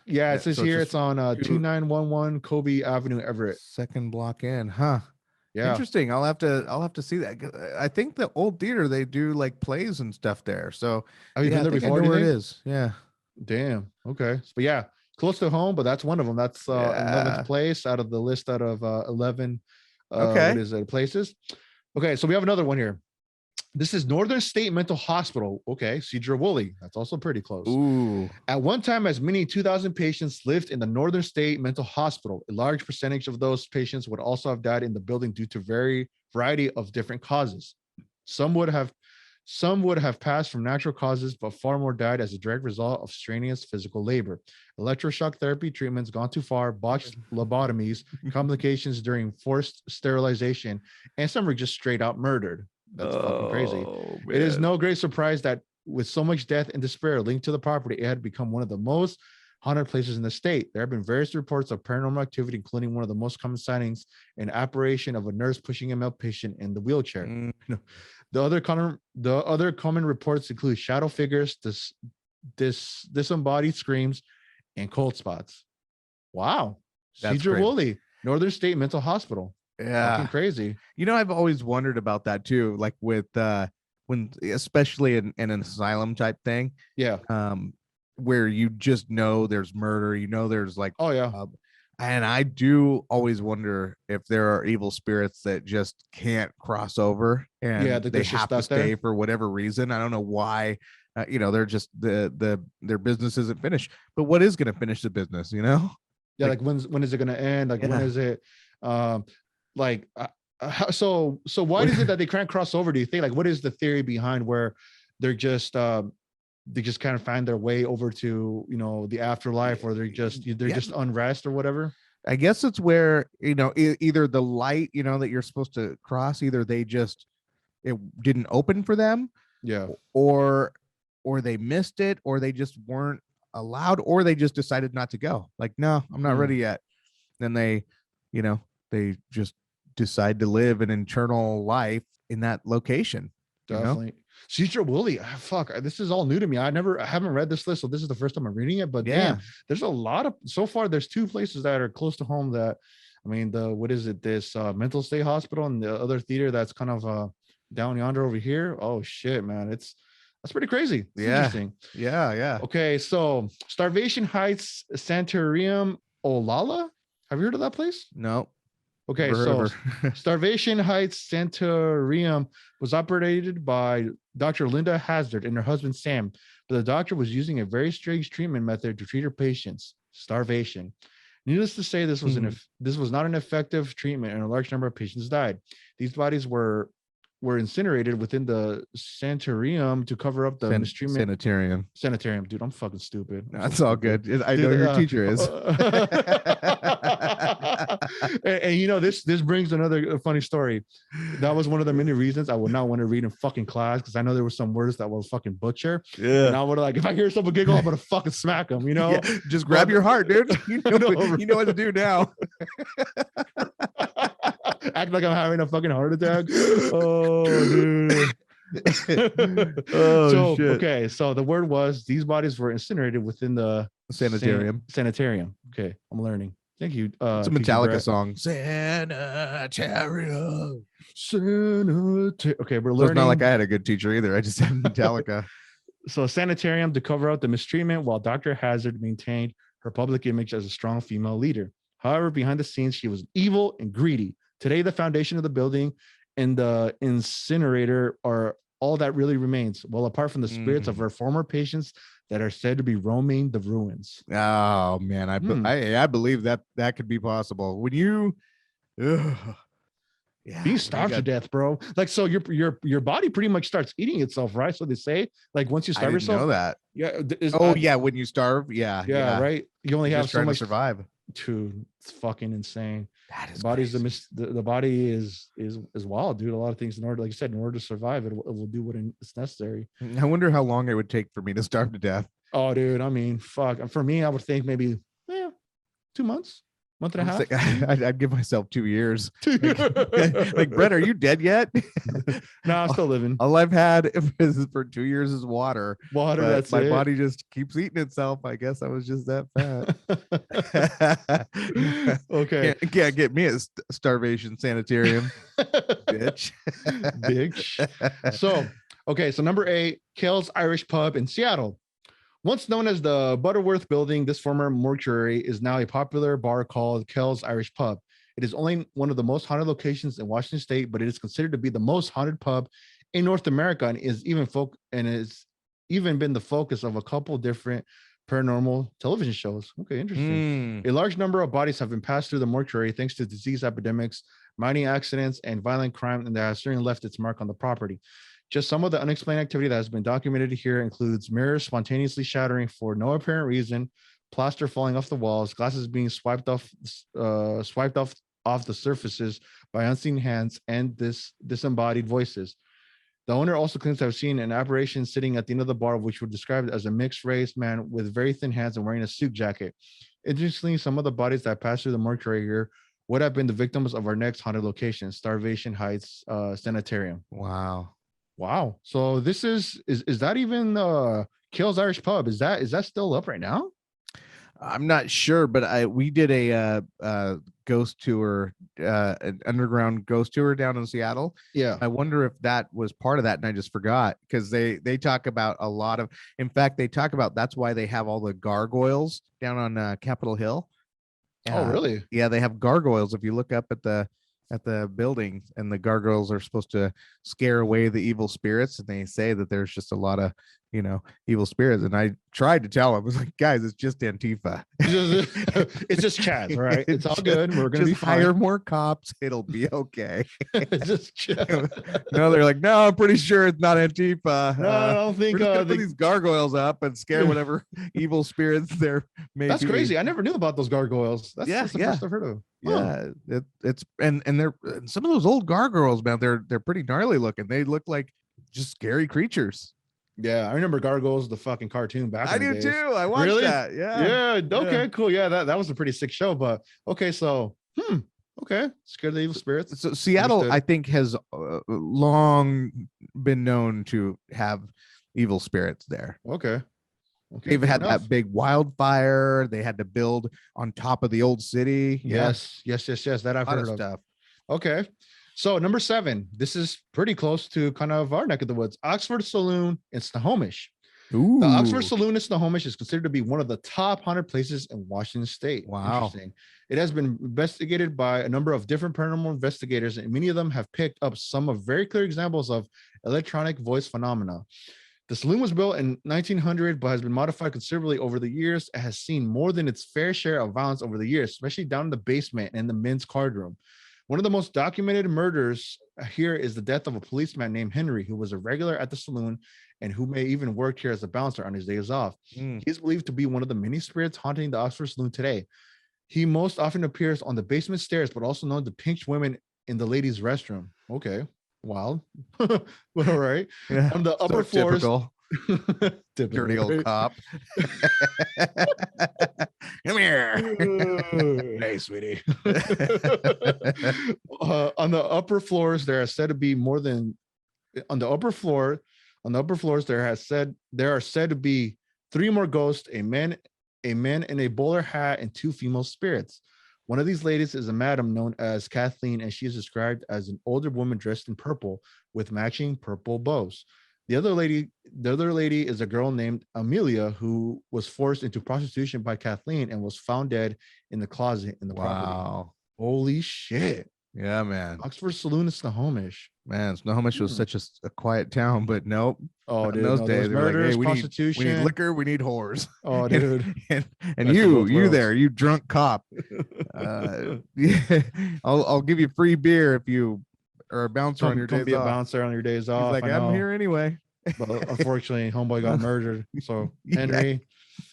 Yeah, it says so here it's on 2911 Kobe Avenue, Everett. Second block in, huh? Yeah. Interesting. I'll have to see that. I think the old theater, they do like plays and stuff there. So have you been there before? Where it is. Yeah. Damn. Okay. But yeah, close to home, but that's one of them. That's 11th place out of the list out of 11 okay. What is it? Places. Okay, so we have another one here. This is Northern State Mental Hospital. Okay, Cedar Woolley. That's also pretty close. Ooh. At one time, as many 2,000 patients lived in the Northern State Mental Hospital. A large percentage of those patients would also have died in the building due to variety of different causes. Some would have passed from natural causes, but far more died as a direct result of strenuous physical labor. Electroshock therapy treatments gone too far, botched lobotomies, complications during forced sterilization, and some were just straight out murdered. That's fucking crazy. Man. It is no great surprise that with so much death and despair linked to the property, it had become one of the most haunted places in the state. There have been various reports of paranormal activity, including one of the most common sightings, an apparition of a nurse pushing a male patient in the wheelchair. The other common reports include shadow figures, disembodied screams, and cold spots. Wow. Cedar Woolley, Northern State Mental Hospital. Yeah. Fucking crazy. You know, I've always wondered about that too, like with when especially in an asylum type thing. Yeah. Where you just know there's murder, you know there's like and I do always wonder if there are evil spirits that just can't cross over and they have to stay for whatever reason. I don't know why. They're just their business isn't finished. But what is going to finish the business? You know? Yeah, like when is it going to end? Like when is it? So why is it that they can't cross over? Do you think? Like, what is the theory behind where they're just they just kind of find their way over to the afterlife, or they're just unrest or whatever? I guess it's where either the light that you're supposed to cross, either it didn't open for them, or they missed it, or they just weren't allowed, or they just decided not to go. Like, no, I'm not ready yet. Then they just decide to live an eternal life in that location. Definitely. Cedar Woolley. Fuck, this is all new to me. I haven't read this list, so this is the first time I'm reading it. But damn, there's a lot of, so far there's two places that are close to home that, I mean, this mental state hospital, and the other theater that's kind of down yonder over here. Oh shit, man, that's pretty crazy. It's interesting. Yeah. Okay, so Starvation Heights Sanitarium Olala. Have you heard of that place? No. Okay, so Starvation Heights Sanitarium was operated by Dr. Linda Hazard and her husband Sam, but the doctor was using a very strange treatment method to treat her patients: starvation. Needless to say, this was not an effective treatment, and a large number of patients died. These bodies were incinerated within the sanitarium to cover up the mistreatment. Sanitarium, dude. I'm fucking stupid. That's all good. I know your teacher is. and this brings another funny story. That was one of the many reasons I would not want to read in fucking class, because I know there were some words that was fucking butcher. Yeah. And I would if I hear someone giggle, I'm gonna fucking smack them. Yeah, just grab your heart, dude. You know what to do now. Act like I'm having a fucking heart attack. Oh, dude. Shit. Okay, so the word was these bodies were incinerated within the sanitarium. Sanitarium. Okay, I'm learning. Thank you. It's a Metallica song. Sanitarium. Okay, we're learning. So it's not like I had a good teacher either. I just had Metallica. So sanitarium to cover up the mistreatment, while Dr. Hazard maintained her public image as a strong female leader. However, behind the scenes, she was evil and greedy. Today, the foundation of the building and the incinerator are all that really remains, well, apart from the spirits of her former patients that are said to be roaming the ruins. Oh, man. I believe that could be possible. When you... Yeah, being you starved to got- death, bro. Like, so your body pretty much starts eating itself, right? So they say, like, once you I starve didn't yourself, know that. yeah, Oh yeah, when you starve, yeah, yeah, yeah. right. You only You're have just so trying to much survive. to. It's fucking insane. That The is body's crazy. the body is wild, dude. A lot of things in order, like you said, in order to survive, it will do what is necessary. I wonder how long it would take for me to starve to death. Oh, dude. I mean, fuck. For me, I would think maybe 2 months, month and a half. I'd give myself 2 years. Like, Brett, are you dead yet? No, I'm still living. All I've had is for 2 years is water. Water, But that's my it. body just keeps eating itself. I guess I was just that fat. Okay. Can't get me a starvation sanitarium, bitch. Bitch. So, okay. So, number 8, Kale's Irish Pub in Seattle. Once known as the Butterworth Building, this former mortuary is now a popular bar called Kale's Irish Pub. It is only one of the most haunted locations in Washington State, but it is considered to be the most haunted pub in North America, and is even been the focus of a couple different paranormal television shows. Okay, interesting. A large number of bodies have been passed through the mortuary thanks to disease epidemics, mining accidents, and violent crime, and that has certainly left its mark on the property. Just some of the unexplained activity that has been documented here includes mirrors spontaneously shattering for no apparent reason, plaster falling off the walls, glasses being swiped off the surfaces by unseen hands, and disembodied voices. The owner also claims to have seen an apparition sitting at the end of the bar, which would describe it as a mixed race man with very thin hands and wearing a suit jacket. Interestingly, some of the bodies that passed through the mortuary here would have been the victims of our next haunted location, Starvation Heights Sanitarium. Wow. Wow. So this is that even Kale's Irish Pub? Is that still up right now? I'm not sure, but we did a ghost tour, an underground ghost tour down in Seattle. Yeah. I wonder if that was part of that, and I just forgot, because they talk about a lot of. In fact, they talk about that's why they have all the gargoyles down on Capitol Hill. Oh, really? Yeah, they have gargoyles. If you look up at the building, and the gargoyles are supposed to scare away the evil spirits, and they say that there's just a lot of evil spirits. And I tried to tell them, I was like, guys, it's just Antifa. It's just Chaz, all right? It's all good. We're gonna just be hire fine. more cops, it'll be okay. It's just Chaz. No, they're like, no, I'm pretty sure it's not Antifa. No, I don't think we're just gonna put these gargoyles up and scare whatever evil spirits there may That's be. crazy. I never knew about those gargoyles. That's the first I've heard of. Yeah, it's and they're some of those old gargoyles, man. They're pretty gnarly looking. They look like just scary creatures. Yeah, I remember Gargoyles, the fucking cartoon back. I in the do days. too. I watched Really? that. Yeah. Okay, cool. Yeah, that was a pretty sick show. But okay, so okay, scared of the evil spirits. So Seattle, Understood. I think, has long been known to have evil spirits there. Okay. They've had that big wildfire. They had to build on top of the old city. Yes. That I've heard of. Stuff. Okay. So number 7, this is pretty close to kind of our neck of the woods. Oxford Saloon in Snohomish. Ooh. The Oxford Saloon in Snohomish is considered to be one of the top haunted places in Washington State. Wow. Interesting. It has been investigated by a number of different paranormal investigators, and many of them have picked up some of very clear examples of electronic voice phenomena. The saloon was built in 1900, but has been modified considerably over the years. It has seen more than its fair share of violence over the years, especially down in the basement and the men's card room. One of the most documented murders here is the death of a policeman named Henry, who was a regular at the saloon and who may even work here as a bouncer on his days off. He is believed to be one of the many spirits haunting the Oxford Saloon today. He most often appears on the basement stairs, but also known to pinch women in the ladies' restroom. Okay, wild. Well, all right. Yeah, On the upper floors. Dirty old cop. Come here. Hey, sweetie. On the upper floors, there are said to be more than on the upper floors, there are said to be 3 more ghosts, a man in a bowler hat, and 2 female spirits. One of these ladies is a madam known as Kathleen, and she is described as an older woman dressed in purple with matching purple bows. The other lady is a girl named Amelia, who was forced into prostitution by Kathleen and was found dead in the closet in the property. Wow. Holy shit. Yeah, man. Oxford Saloon is Snohomish. Man, Snohomish was such a quiet town, but nope. Oh, dude, in those days, they were like, hey, we prostitution. need liquor, we need whores. Oh, dude. and Best of you both worlds. there, you drunk cop. I'll give you free beer if you or a bouncer on your Come days be a off. bouncer on your days He's off. like, I I'm know. here anyway. But unfortunately, homeboy got murdered. So Henry,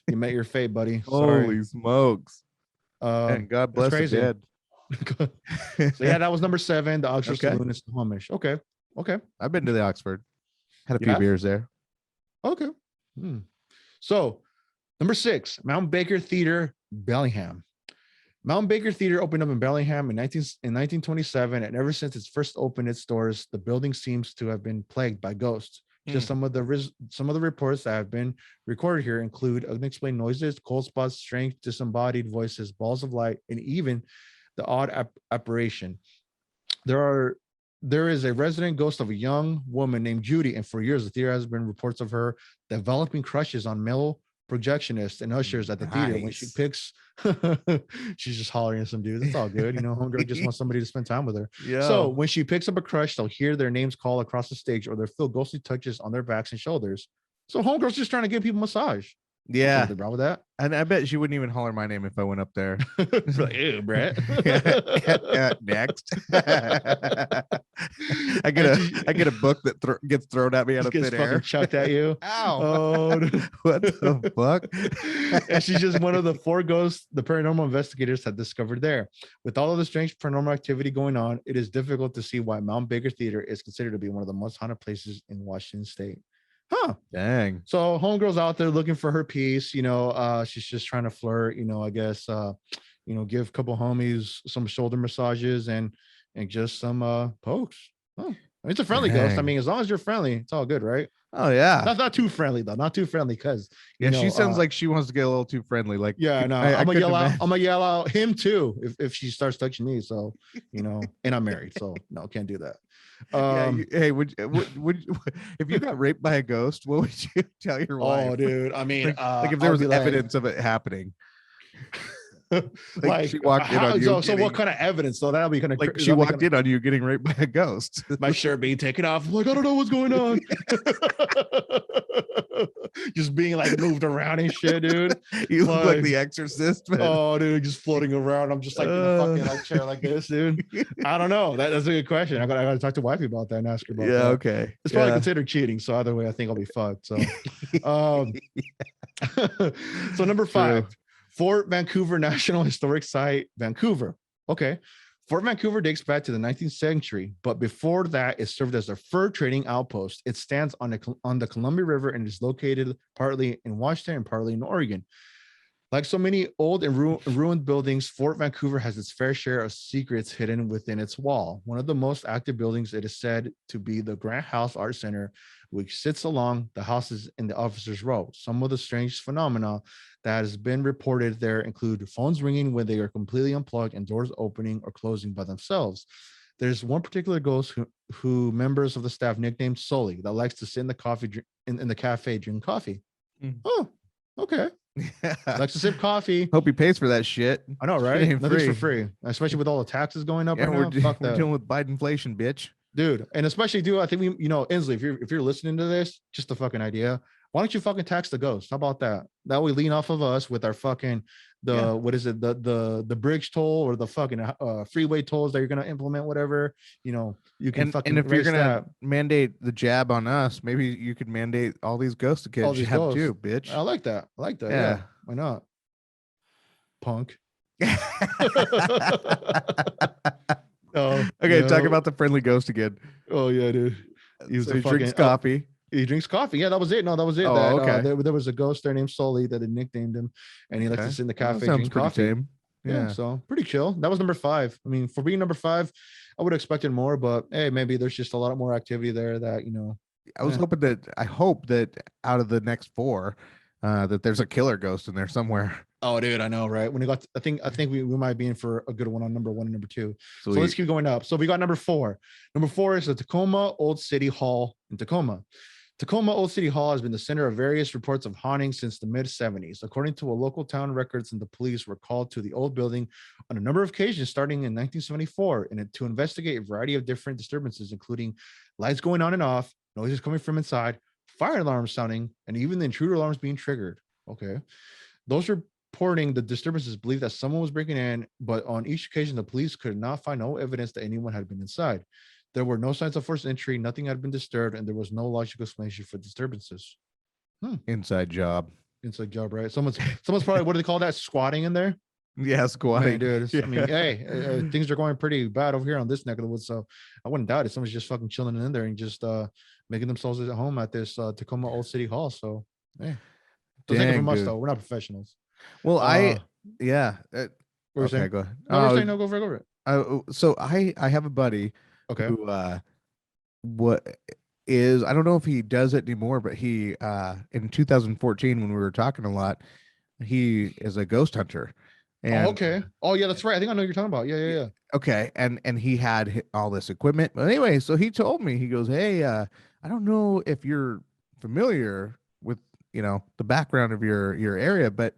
you met your fate, buddy. Sorry. Holy smokes. And God That's bless the crazy. dead. So yeah, that was number 7. The Oxford Okay. Saloon is Squamish. Okay. I've been to the Oxford. Had a You few have? beers there. Okay. So number 6, Mount Baker Theater, Bellingham. Mount Baker Theater opened up in Bellingham in 1927, and ever since its first opened its doors, the building seems to have been plagued by ghosts. Just some of the reports that have been recorded here include unexplained noises, cold spots, strange disembodied voices, balls of light, and even the odd apparition. There is a resident ghost of a young woman named Judy, and for years the theater has been reports of her developing crushes on male projectionists and ushers at the theater. When she Nice. picks, she's just hollering at some dudes. It's all good, homegirl just wants somebody to spend time with her. Yeah. So when she picks up a crush, they'll hear their names called across the stage, or they'll feel ghostly touches on their backs and shoulders. So homegirl's just trying to give people a massage. Yeah. Nothing wrong with that. And I bet she wouldn't even holler my name if I went up there. Like, ew, Brett. Next. I get a book that gets thrown at me out of gets thin fucking air. chucked at you. Ow. Oh, What the fuck? And she's just one of the 4 ghosts the paranormal investigators had discovered there. With all of the strange paranormal activity going on, it is difficult to see why Mount Baker Theater is considered to be one of the most haunted places in Washington State. Huh. Dang. So homegirl's out there looking for her piece. She's just trying to flirt, I guess, give a couple homies some shoulder massages and just some pokes. Oh, it's a friendly ghost. I Dang. mean, as long as you're friendly, it's all good, right? Oh yeah. Not too friendly though. Not too friendly because she sounds like she wants to get a little too friendly. Like, yeah, no, I'm gonna yell out him too if she starts touching me. So and I'm married, so no, can't do that. Hey, would if you got raped by a ghost, what would you tell your wife? Oh, dude, I mean, like if there was evidence of it happening. Like she walked in on you. So what kind of evidence? So that'll be kind of like she walked in on you getting raped by a ghost. My shirt being taken off. I'm like, I don't know what's going on. Just being like moved around and shit, dude. You look like the Exorcist, man. Oh, dude, just floating around. I'm just like in a fucking like chair like this, dude. I don't know. That's a good question. I gotta talk to wifey about that and ask her about that. Okay. It's probably considered cheating. So either way, I think I'll be fucked. So so number 5. True. Fort Vancouver National Historic Site, Vancouver. Okay. Fort Vancouver dates back to the 19th century, but before that, it served as a fur trading outpost. It stands on the Columbia River and is located partly in Washington and partly in Oregon. Like so many old and ruined buildings, Fort Vancouver has its fair share of secrets hidden within its wall. One of the most active buildings, it is said to be the Grant House Art Center, which sits along the houses in the Officers Row. Some of the strange phenomena that has been reported there include phones ringing when they are completely unplugged and doors opening or closing by themselves. There's one particular ghost who members of the staff nicknamed Sully that likes to sit in the in the cafe drinking coffee. Oh, okay. Likes to sip coffee. Hope he pays for that shit. I know, right? Nothing's for free, especially with all the taxes going up. Yeah, right we're dealing with Biden inflation, bitch. Dude, and especially, dude, I think Inslee, if you're listening to this, just a fucking idea. Why don't you fucking tax the ghost? How about that? That way, lean off of us with our fucking what is it, the bridge toll or the fucking freeway tolls that you're gonna implement, whatever. You can fucking. And if you're gonna mandate the jab on us, maybe you could mandate all these ghosts kids jab too, bitch. I like that. Yeah. Why not? Punk. Okay, talk about the friendly ghost again. Oh yeah, dude. He drinks coffee. He drinks coffee. Yeah, that was it. No, that was it. Oh, okay. There was a ghost there named Sully that had nicknamed him, and he likes to sit in the cafe drinking coffee. Tame. Yeah, so pretty chill. That was number 5. I mean, for being number 5, I would have expected more, but hey, maybe there's just a lot more activity there that I hope that out of the next 4, that there's a killer ghost in there somewhere. Oh, dude, I know, right? When we got, I think we might be in for a good one on number 1 and number 2. So let's keep going up. So we got number 4. Number 4 is the Tacoma Old City Hall in Tacoma. Tacoma Old City Hall has been the center of various reports of hauntings since the mid-70s. According to a local town records, and the police were called to the old building on a number of occasions starting in 1974 and to investigate a variety of different disturbances, including lights going on and off, noises coming from inside, fire alarms sounding, and even the intruder alarms being triggered. Okay. Those reporting the disturbances believed that someone was breaking in, but on each occasion, the police could not find no evidence that anyone had been inside. There were no signs of forced entry. Nothing had been disturbed, and there was no logical explanation for disturbances. Inside job. Inside job, right? Someone's probably, what do they call that? Squatting in there. Yeah, squatting. Man, dude. Yeah. I mean, hey, things are going pretty bad over here on this neck of the woods. So I wouldn't doubt it. Someone's just fucking chilling in there and just making themselves at home at this Tacoma Old City Hall. So, hey, don't take it from us though. We're not professionals. Well, yeah. What were you Okay, saying? go ahead. No, we're saying no. Go for it. So I have a buddy. Okay. Who what is, I don't know if he does it anymore, but he in 2014 when we were talking a lot, he is a ghost hunter. And, okay. Oh yeah, that's right. I think I know what you're talking about. Yeah. Okay, and he had all this equipment. But anyway, so he told me, he goes, "Hey, I don't know if you're familiar with, the background of your area, but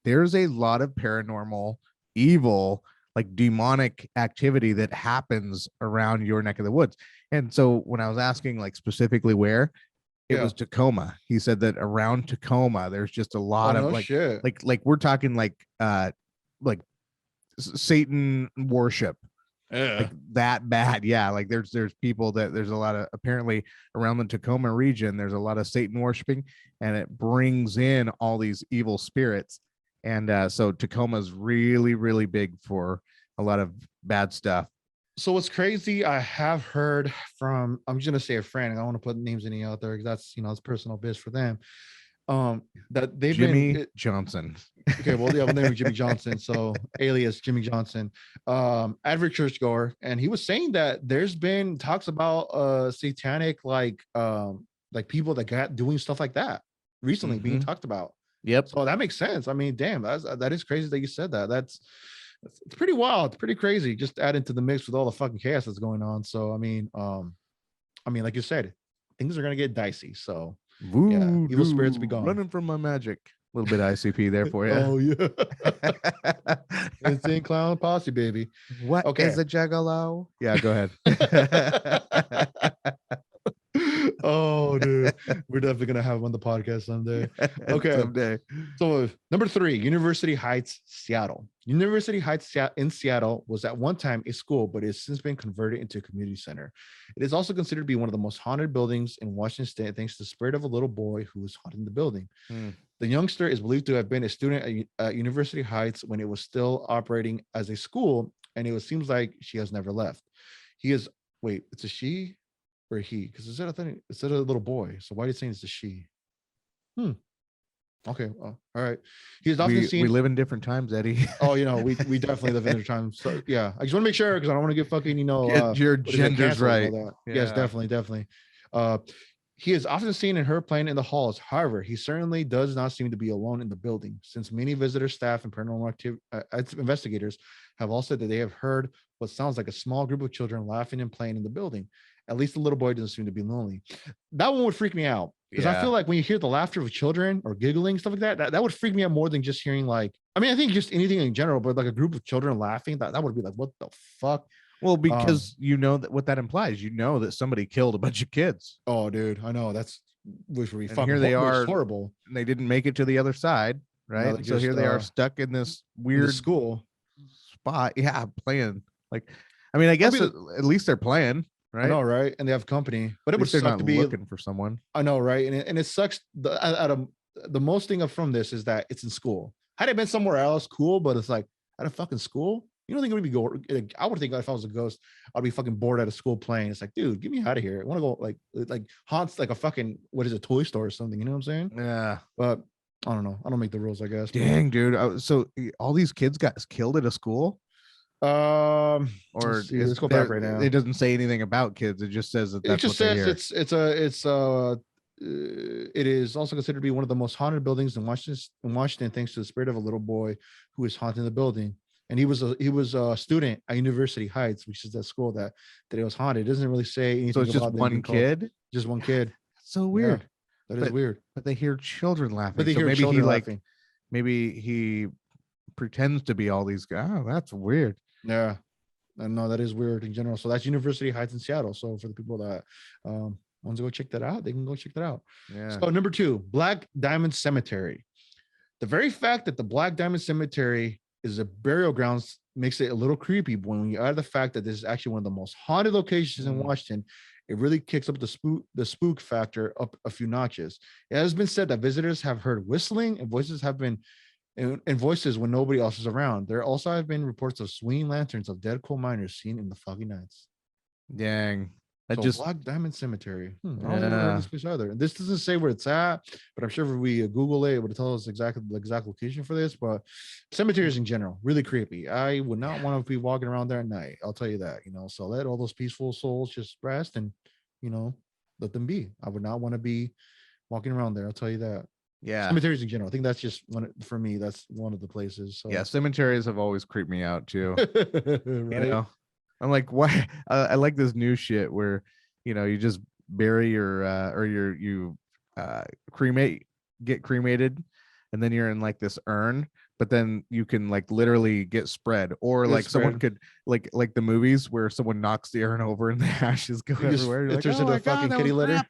there's a lot of paranormal, evil, like demonic activity that happens around your neck of the woods." And so when I was asking like specifically where, it was Tacoma. He said that around Tacoma, there's just a lot of shit. like we're talking like Satan worship. Like that bad. Yeah, like there's people that there's a lot of, apparently around the Tacoma region, there's a lot of Satan worshiping, and it brings in all these evil spirits. And so Tacoma's really, really big for a lot of bad stuff. So what's crazy, I have heard from, I'm just gonna say a friend, and I don't want to put names any out there because that's, it's personal biz for them. That they've Jimmy Johnson. Okay, well, yeah, name Jimmy Johnson, so alias Jimmy Johnson, average churchgoer, and he was saying that there's been talks about satanic like people that got doing stuff like that recently being talked about. Yep. So that makes sense. I mean, damn, that is crazy that you said that. It's pretty wild. It's pretty crazy. Just add into the mix with all the fucking chaos that's going on. So I mean, like you said, things are gonna get dicey. So yeah, evil spirits be gone. Running from my magic. A little bit of ICP there for you. Oh yeah. Insane clown posse, baby. What is a juggalo? Yeah, go ahead. Oh, dude, we're definitely gonna have him on the podcast someday. Okay, someday. So number 3, University Heights, Seattle. University Heights in Seattle was at one time a school, but it has since been converted into a community center. It is also considered to be one of the most haunted buildings in Washington State, thanks to the spirit of a little boy who was haunting the building. The youngster is believed to have been a student at University Heights when it was still operating as a school, and it seems like she has never left. It's a she or he? Because it said a little boy. So why are you saying it's a she? Okay. All right. He is often seen. We live in different times, Eddie. Oh, we definitely live in different times. So yeah, I just want to make sure because I don't want to get fucking, get your genders right. Yeah. Yes, definitely. He is often seen in her playing in the halls. However, he certainly does not seem to be alone in the building, since many visitors, staff, and paranormal investigators have all said that they have heard what sounds like a small group of children laughing and playing in the building. At least the little boy doesn't seem to be lonely. That one would freak me out because I feel like when you hear the laughter of children or giggling, stuff like that would freak me out more than just hearing I think just anything in general, but like a group of children laughing, that would be like, what the fuck? Well, because that what that implies, that somebody killed a bunch of kids. Oh, dude, I know that's which would be fucking here they are, horrible. And they didn't make it to the other side, right? No, so here they are stuck in this weird school spot. Yeah, playing. I guess at least they're playing. Right? I know, right? And they have company, but it would suck to be looking for someone. I know, right? And it sucks. The most thing from this is that it's in school. Had it been somewhere else, cool, but it's like at a fucking school. You don't think it would be I would think if I was a ghost, I'd be fucking bored at a school playing. It's like, dude, get me out of here. I want to go like haunts like a fucking a toy store or something. You know what I'm saying? Yeah. But I don't know. I don't make the rules, I guess. Dang, dude. So all these kids got killed at a school. Or let's go back right now. It doesn't say anything about kids. It just says that it just says it is also considered to be one of the most haunted buildings in Washington, thanks to the spirit of a little boy who is haunting the building. And he was a student at University Heights, which is that school that it was haunted. It doesn't really say anything. So it's just one kid. Just one kid. That's so weird. Yeah, that is weird. But they hear children laughing. But they hear children laughing. Maybe he pretends to be all these guys. Oh, that's weird. Yeah, I know that is weird in general. So that's University Heights in Seattle. So for the people that want to go check that out, they can go check that out. Yeah. So number 2, Black Diamond Cemetery. The very fact that the Black Diamond Cemetery is a burial grounds makes it a little creepy. But when you add the fact that this is actually one of the most haunted locations in Washington, it really kicks up the spook factor up a few notches. It has been said that visitors have heard whistling and voices when nobody else is around. There also have been reports of swinging lanterns of dead coal miners seen in the foggy nights. Dang. I So just Black Diamond Cemetery. I don't ever heard of yeah. this place either. This doesn't say where it's at, but I'm sure if we Google it, it would tell us exactly the exact location for this. But cemeteries in general, really creepy. I would not want to be walking around there at night. I'll tell you that. So let all those peaceful souls just rest and let them be. I would not want to be walking around there. I'll tell you that. Yeah. Cemeteries in general. I think that's just one for me. That's one of the places. So Yeah, cemeteries have always creeped me out too. right? I'm like, why? I like this new shit where, you just bury your you get cremated, and then you're in like this urn, but then you can like literally get spread, or like someone could like the movies where someone knocks the urn over and the ashes go everywhere. You're It like, turns oh into my a God, fucking that kitty was litter.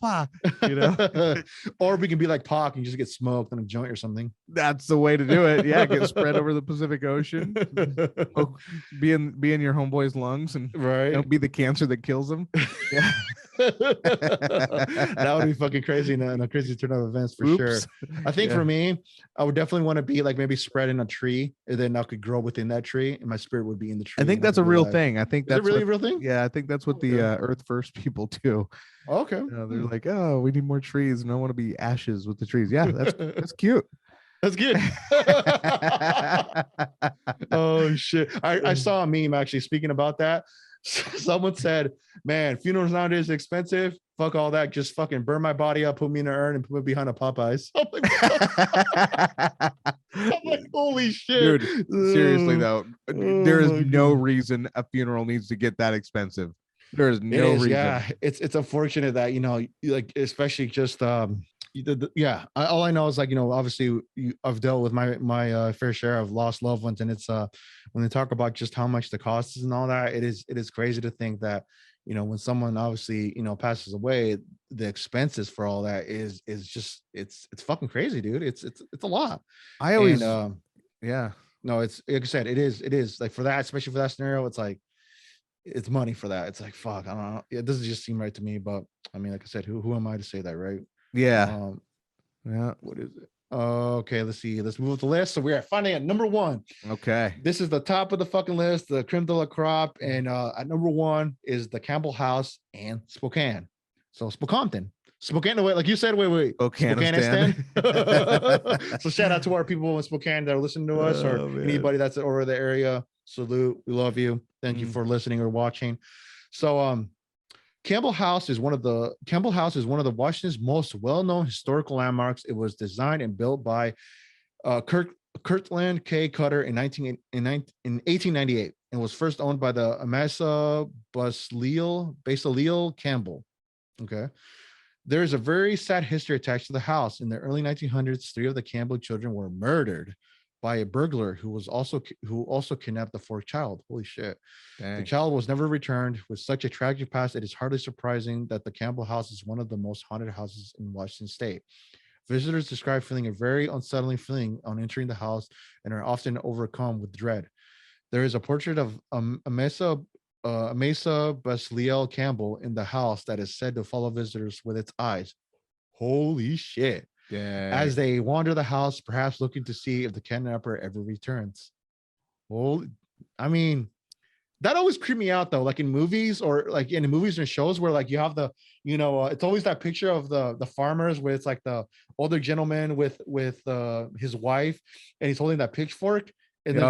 Grandpa. Or we can be like Pac and just get smoked in a joint or something. That's the way to do it. Yeah, get spread over the Pacific Ocean. Be in your homeboy's lungs and right. be the cancer that kills them. Yeah. That would be fucking crazy and a crazy turn of events for sure. I think for me, I would definitely want to be like maybe spread in a tree, and then I could grow within that tree, and my spirit would be in the tree. I think that's a real thing. I think that's really a real thing. Yeah, I think that's what the Earth First people do. Okay. They're like, oh, we need more trees, and I want to be ashes with the trees. Yeah, that's cute. That's good. Oh shit! I saw a meme actually speaking about that. Someone said, "Man, funerals nowadays are expensive. Fuck all that. Just fucking burn my body up, put me in an urn, and put me behind a Popeyes." I'm like, holy shit, dude! Seriously though, there is no reason a funeral needs to get that expensive. There is no reason. Yeah, it's unfortunate that like especially just all I know is like obviously I've dealt with my fair share of lost loved ones, and it's when they talk about just how much the cost is and all that, it is crazy to think that when someone obviously passes away, the expenses for all that is just it's fucking crazy, dude. It's a lot. I always yeah, no, it's like I said, it is like for that, especially for that scenario, it's like it's money for that. It's like fuck, I don't know. It doesn't just seem right to me, but I mean, like I said, who am I to say that, right? Yeah. Yeah. What is it? Okay, let's see. Let's move up the list. So we're finally at number 1. Okay. This is the top of the fucking list, the creme de la crop. And at number 1 is the Campbell House and Spokane. So Spokane. Spokane, wait, like you said, wait. Spokane. So shout out to our people in Spokane that are listening to us, or anybody that's over the area. Salute. We love you. Thank you for listening or watching. So Campbell House is one of the Washington's most well-known historical landmarks. It was designed and built by Kirtland K. Cutter in 1898 and was first owned by the Amasa Basiliel Campbell. Okay. There is a very sad history attached to the house. In the early 1900s, 3 of the Campbell children were murdered by a burglar who also kidnapped the 4th child. Holy shit. Dang. The child was never returned. With such a tragic past, it is hardly surprising that the Campbell House is one of the most haunted houses in Washington state. Visitors describe feeling a very unsettling feeling on entering the house and are often overcome with dread. There is a portrait of Amasa Basiliel Campbell in the house that is said to follow visitors with its eyes. Holy shit. Yeah. As they wander the house, perhaps looking to see if the kidnapper ever returns. Well, I mean, that always creeped me out though, like in movies or like in movies and shows where like you have the, it's always that picture of the farmers where it's like the older gentleman with his wife and he's holding that pitchfork. And then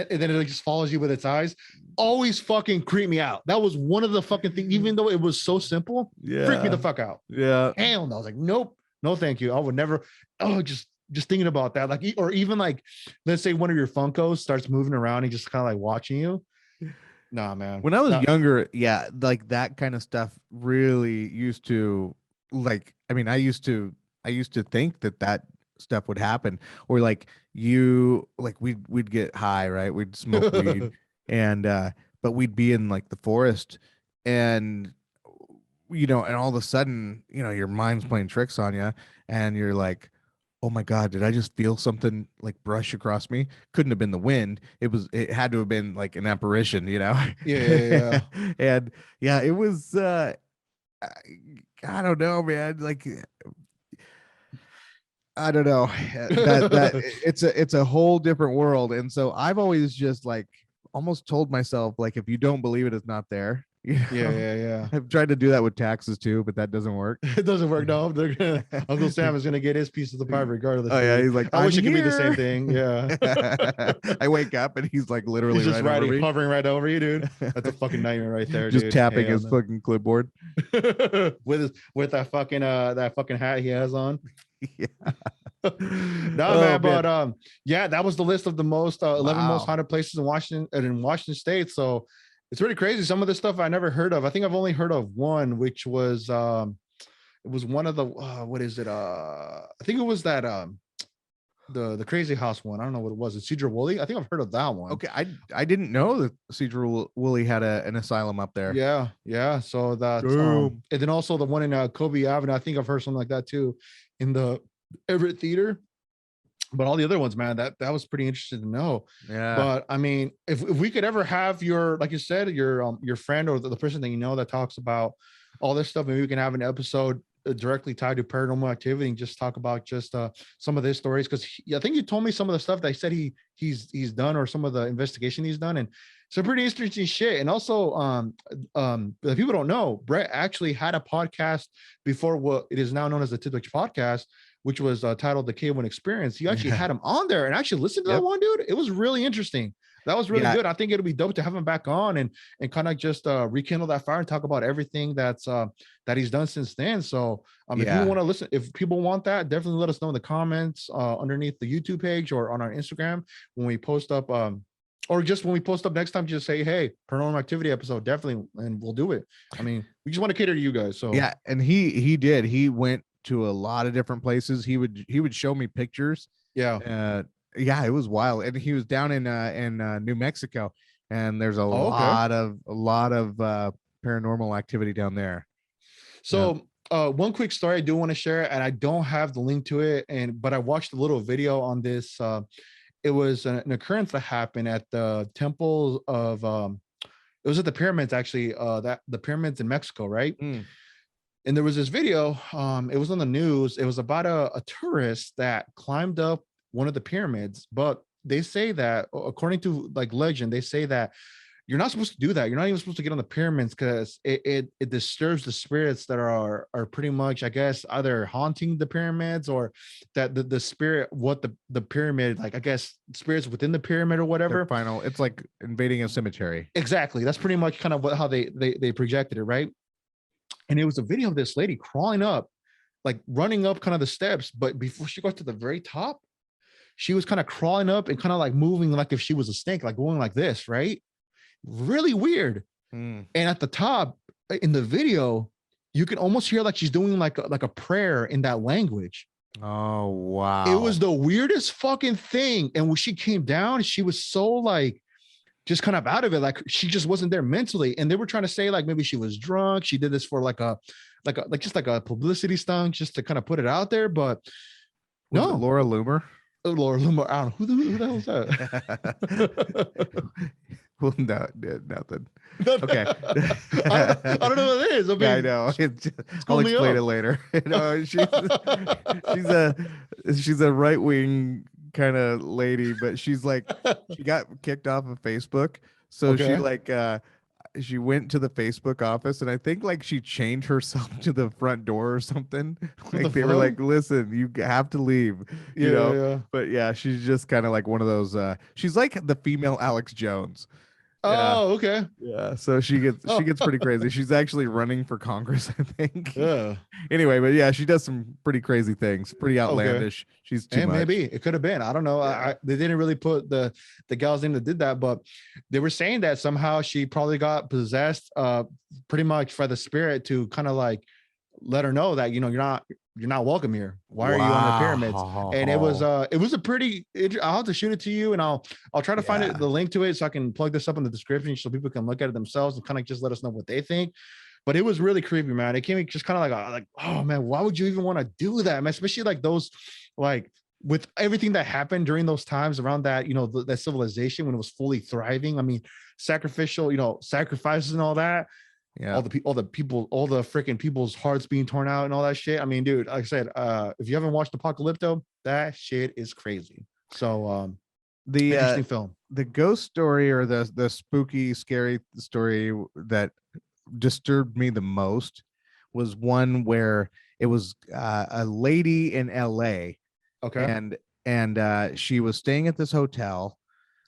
and then it just follows you with its eyes. Always fucking creep me out. That was one of the fucking things, even though it was so simple, freaked me the fuck out. Yeah. Hell no. I was like, nope. No, thank you. I would never. Oh, just thinking about that. Like, or even like, let's say one of your Funkos starts moving around and just kind of like watching you. Nah, man. When I was younger, yeah, like that kind of stuff really used to like, I mean, I used to think that stuff would happen, or like we'd get high, right? We'd smoke weed and but we'd be in like the forest and and all of a sudden, your mind's playing tricks on you and you're like, oh my God, did I just feel something like brush across me? Couldn't have been the wind. It had to have been like an apparition, you know? Yeah. And yeah, it was, I I don't know, man. Like, I don't know that it's a whole different world. And so I've always just like almost told myself, like, if you don't believe it, it's not there. You Yeah, know, yeah, yeah. I've tried to do that with taxes too, but that doesn't work. It doesn't work. No, they're gonna Uncle Sam is gonna get his piece of the pie regardless, Oh yeah, dude. he's like, I I'm wish it could be the same here. thing. Yeah. I wake up and he's like He's literally just right over riding, me, hovering right over you, dude. That's a fucking nightmare right there, just dude. tapping Hell his no. fucking clipboard. With that fucking hat he has on. Yeah. No, Oh man, man. but yeah, that was the list of the most 11 most Wow. haunted places in Washington State. So it's really crazy. Some of this stuff I never heard of. I think I've only heard of one, which was it was one of the what is it? I think it was that the crazy house one. I don't know what it was. It's Cedar Woolley. I think I've heard of that one. Okay, I didn't know that Cedar Woolley had an asylum up there. Yeah, yeah. So that's Damn. and then also the one in Kobe Avenue. I think I've heard something like that too, in the Everett Theater. But all the other ones, man, that was pretty interesting to know. Yeah. But I mean, if we could ever have your, like you said, your friend or the person that you know that talks about all this stuff, maybe we can have an episode directly tied to paranormal activity and just talk about just some of these stories. Because I think you told me some of the stuff that he said he's done, or some of the investigation he's done, and some pretty interesting shit. And also, if people don't know, Brett actually had a podcast before what it is now known as the Tidwich Podcast, which was titled The K1 Experience. You actually Yeah. had him on there and actually listened to that Yep. one, dude. It was really interesting. That was really Yeah. good. I think it'll be dope to have him back on and kind of just rekindle that fire and talk about everything that he's done since then. So if you Yeah. want to listen, if people want that, definitely let us know in the comments underneath the YouTube page or on our Instagram when we post up or just when we post up next time, just say, hey, paranormal activity episode, definitely, and we'll do it. I mean, we just want to cater to you guys. So Yeah, and he went to a lot of different places. He would show me pictures. yeah. Yeah, it was wild. And he was down in New Mexico, and there's a Oh, okay. lot of paranormal activity down there. So one quick story I do want to share, and I don't have the link to it, but I watched a little video on this. It was an occurrence that happened at the temple of it was at the pyramids, actually, that the pyramids in Mexico, right? Mm. And there was this video, it was on the news. It was about a tourist that climbed up one of the pyramids, but they say that according to like legend, they say that you're not supposed to do that. You're not even supposed to get on the pyramids because it disturbs the spirits that are pretty much, I guess, either haunting the pyramids, or that the spirit, what the pyramid, like, I guess, spirits within the pyramid or whatever. It's like invading a cemetery. Exactly. That's pretty much kind of how they projected it, right? And it was a video of this lady crawling up, like running up kind of the steps, but before she got to the very top, she was kind of crawling up and kind of like moving like if she was a snake, like going like this, right? Really weird. Mm. And at the top in the video, you can almost hear like she's doing like a prayer in that language. Oh wow. It was the weirdest fucking thing. And when she came down, she was so like just kind of out of it, like she just wasn't there mentally. And they were trying to say like maybe she was drunk. She did this for like just like a publicity stunt, just to kind of put it out there. But Was no, it Laura Loomer? Laura Loomer, I don't know who the hell is that. Well, no, nothing. Okay. I don't know what it is. I mean, Yeah, I know. I'll explain it later. She's a right wing kind of lady, but she's like, she got kicked off of Facebook, so she Okay. like she went to the Facebook office, and I think like she chained herself to the front door or something. What Like the they were fuck? like, listen, you have to leave, you Yeah, know. yeah. But yeah, she's just kind of like one of those. She's like the female Alex Jones. Yeah. Oh, okay. Yeah, so she Oh, gets pretty crazy. She's actually running for Congress, I think. yeah. Anyway, but yeah, she does some pretty crazy things, pretty Okay. outlandish. She's too And much. maybe it could have been. I don't know. Yeah. They didn't really put the gal's name that did that, but they were saying that somehow she probably got possessed, pretty much by the spirit to kind of like let her know that you're not welcome here. Why are you on the pyramids? And it was a pretty. I'll have to shoot it to you, and I'll try to find Yeah. the link to it so I can plug this up in the description so people can look at it themselves and kind of just let us know what they think. but it was really creepy, man. It came just kind of like, oh man, why would you even want to do that, man? Especially like those, like with everything that happened during those times around that, that civilization when it was fully thriving. I mean, sacrificial, sacrifices and all that. Yeah. All the people, all the freaking people's hearts being torn out and all that shit. I mean, dude, like I said, if you haven't watched Apocalypto, that shit is crazy. So, the interesting film. The ghost story, or the spooky, scary story that disturbed me the most was one where it was a lady in LA. Okay. And she was staying at this hotel.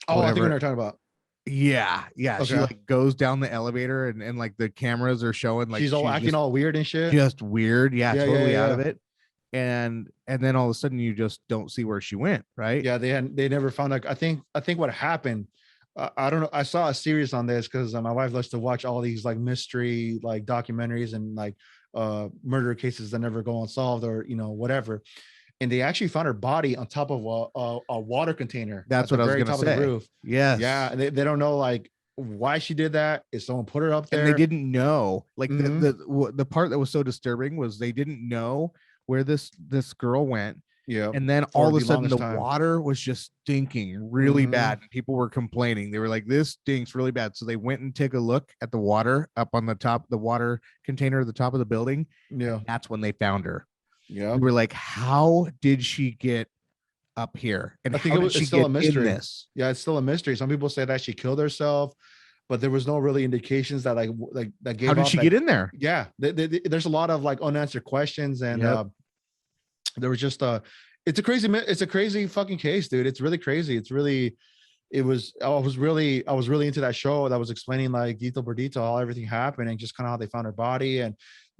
Oh, I think we know what you're talking about. Yeah. Okay. She like goes down the elevator and like the cameras are showing like she's all acting just, all weird and shit. Just weird. Yeah, totally out of yeah. it. And then all of a sudden you just don't see where she went, right? Yeah, they never found, like, I think what happened. I don't know. I saw a series on this because my wife loves to watch all these like mystery like documentaries and like murder cases that never go unsolved, or whatever. And they actually found her body on top of a water container. That's what I was going to say. Of the roof. Yes. Yeah, and they don't know like why she did that. If someone put her up there, and they didn't know. Like Mhm. the part that was so disturbing was they didn't know where this girl went. Yeah. And then For all of the a sudden the longest time. water was just stinking really Mhm. bad, and people were complaining. They were like, this stinks really bad. So they went and took a look at the water up on the top, the water container at the top of the building. Yeah. That's when they found her. Yeah. We were like, how did she get up here? And I think it's still a mystery. Yeah, it's still a mystery. Some people say that she killed herself, but there was no really indications that like that gave. How did she get in there? Yeah, there's a lot of like unanswered questions, and there was just it's a crazy fucking case, dude. It's really crazy. I was really into that show that was explaining like detail per detail how everything happened and just kind of how they found her body, and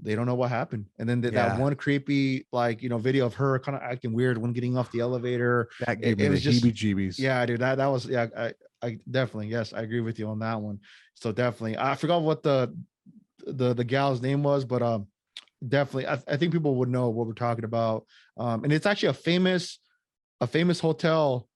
they don't know what happened. And then that one creepy like video of her kind of acting weird when getting off the elevator. That gave me the heebie-jeebies. Yeah, dude. That was I definitely, yes, I agree with you on that one. So definitely, I forgot what the gal's name was, but definitely, I think people would know what we're talking about. And it's actually a famous hotel,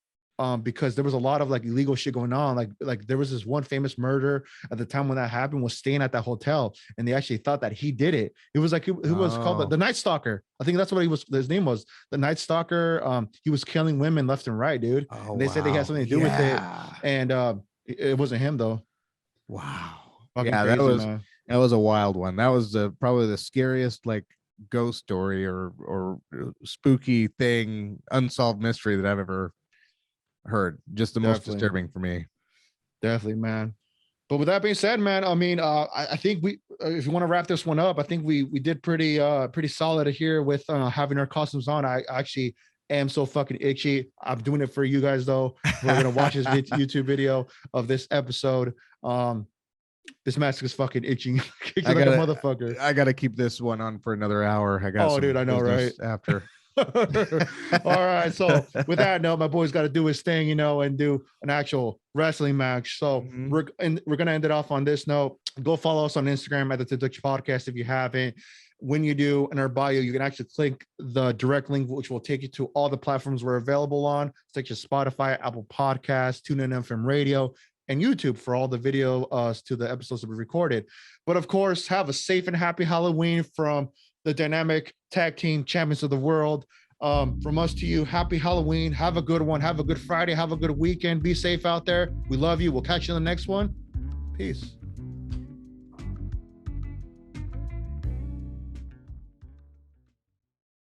because there was a lot of like illegal shit going on. Like there was this one famous murder at the time when that happened was staying at that hotel, and they actually thought that he did it. It was like who was called the Night Stalker. I think that's what his name was, the Night Stalker. He was killing women left and right, dude. And they said they had something to do with it, and it wasn't him though. Wow. Fucking yeah, crazy, that was a wild one. That was probably the scariest like ghost story or spooky thing, unsolved mystery that I've ever heard. Just the most disturbing for me. Definitely, man. But with that being said, man, I mean, I think we, if you want to wrap this one up, I think we did pretty solid here with having our costumes on. I actually am so fucking itchy. I'm doing it for you guys though. We're gonna watch this YouTube video of this episode. This mask is fucking itching. Like a motherfucker. I gotta keep this one on for another hour. I got dude, I know, right? After. All right. So with that note, my boy's got to do his thing, and do an actual wrestling match. So we're gonna end it off on this note. Go follow us on Instagram at the Tiddick Podcast if you haven't. When you do, in our bio, you can actually click the direct link, which will take you to all the platforms we're available on, such as Spotify, Apple Podcasts, TuneIn FM Radio, and YouTube for all the video to the episodes that we recorded. But of course, have a safe and happy Halloween from the dynamic tag team champions of the world. From us to you, happy Halloween. Have a good one. Have a good Friday. Have a good weekend. Be safe out there. We love you. We'll catch you in the next one. Peace.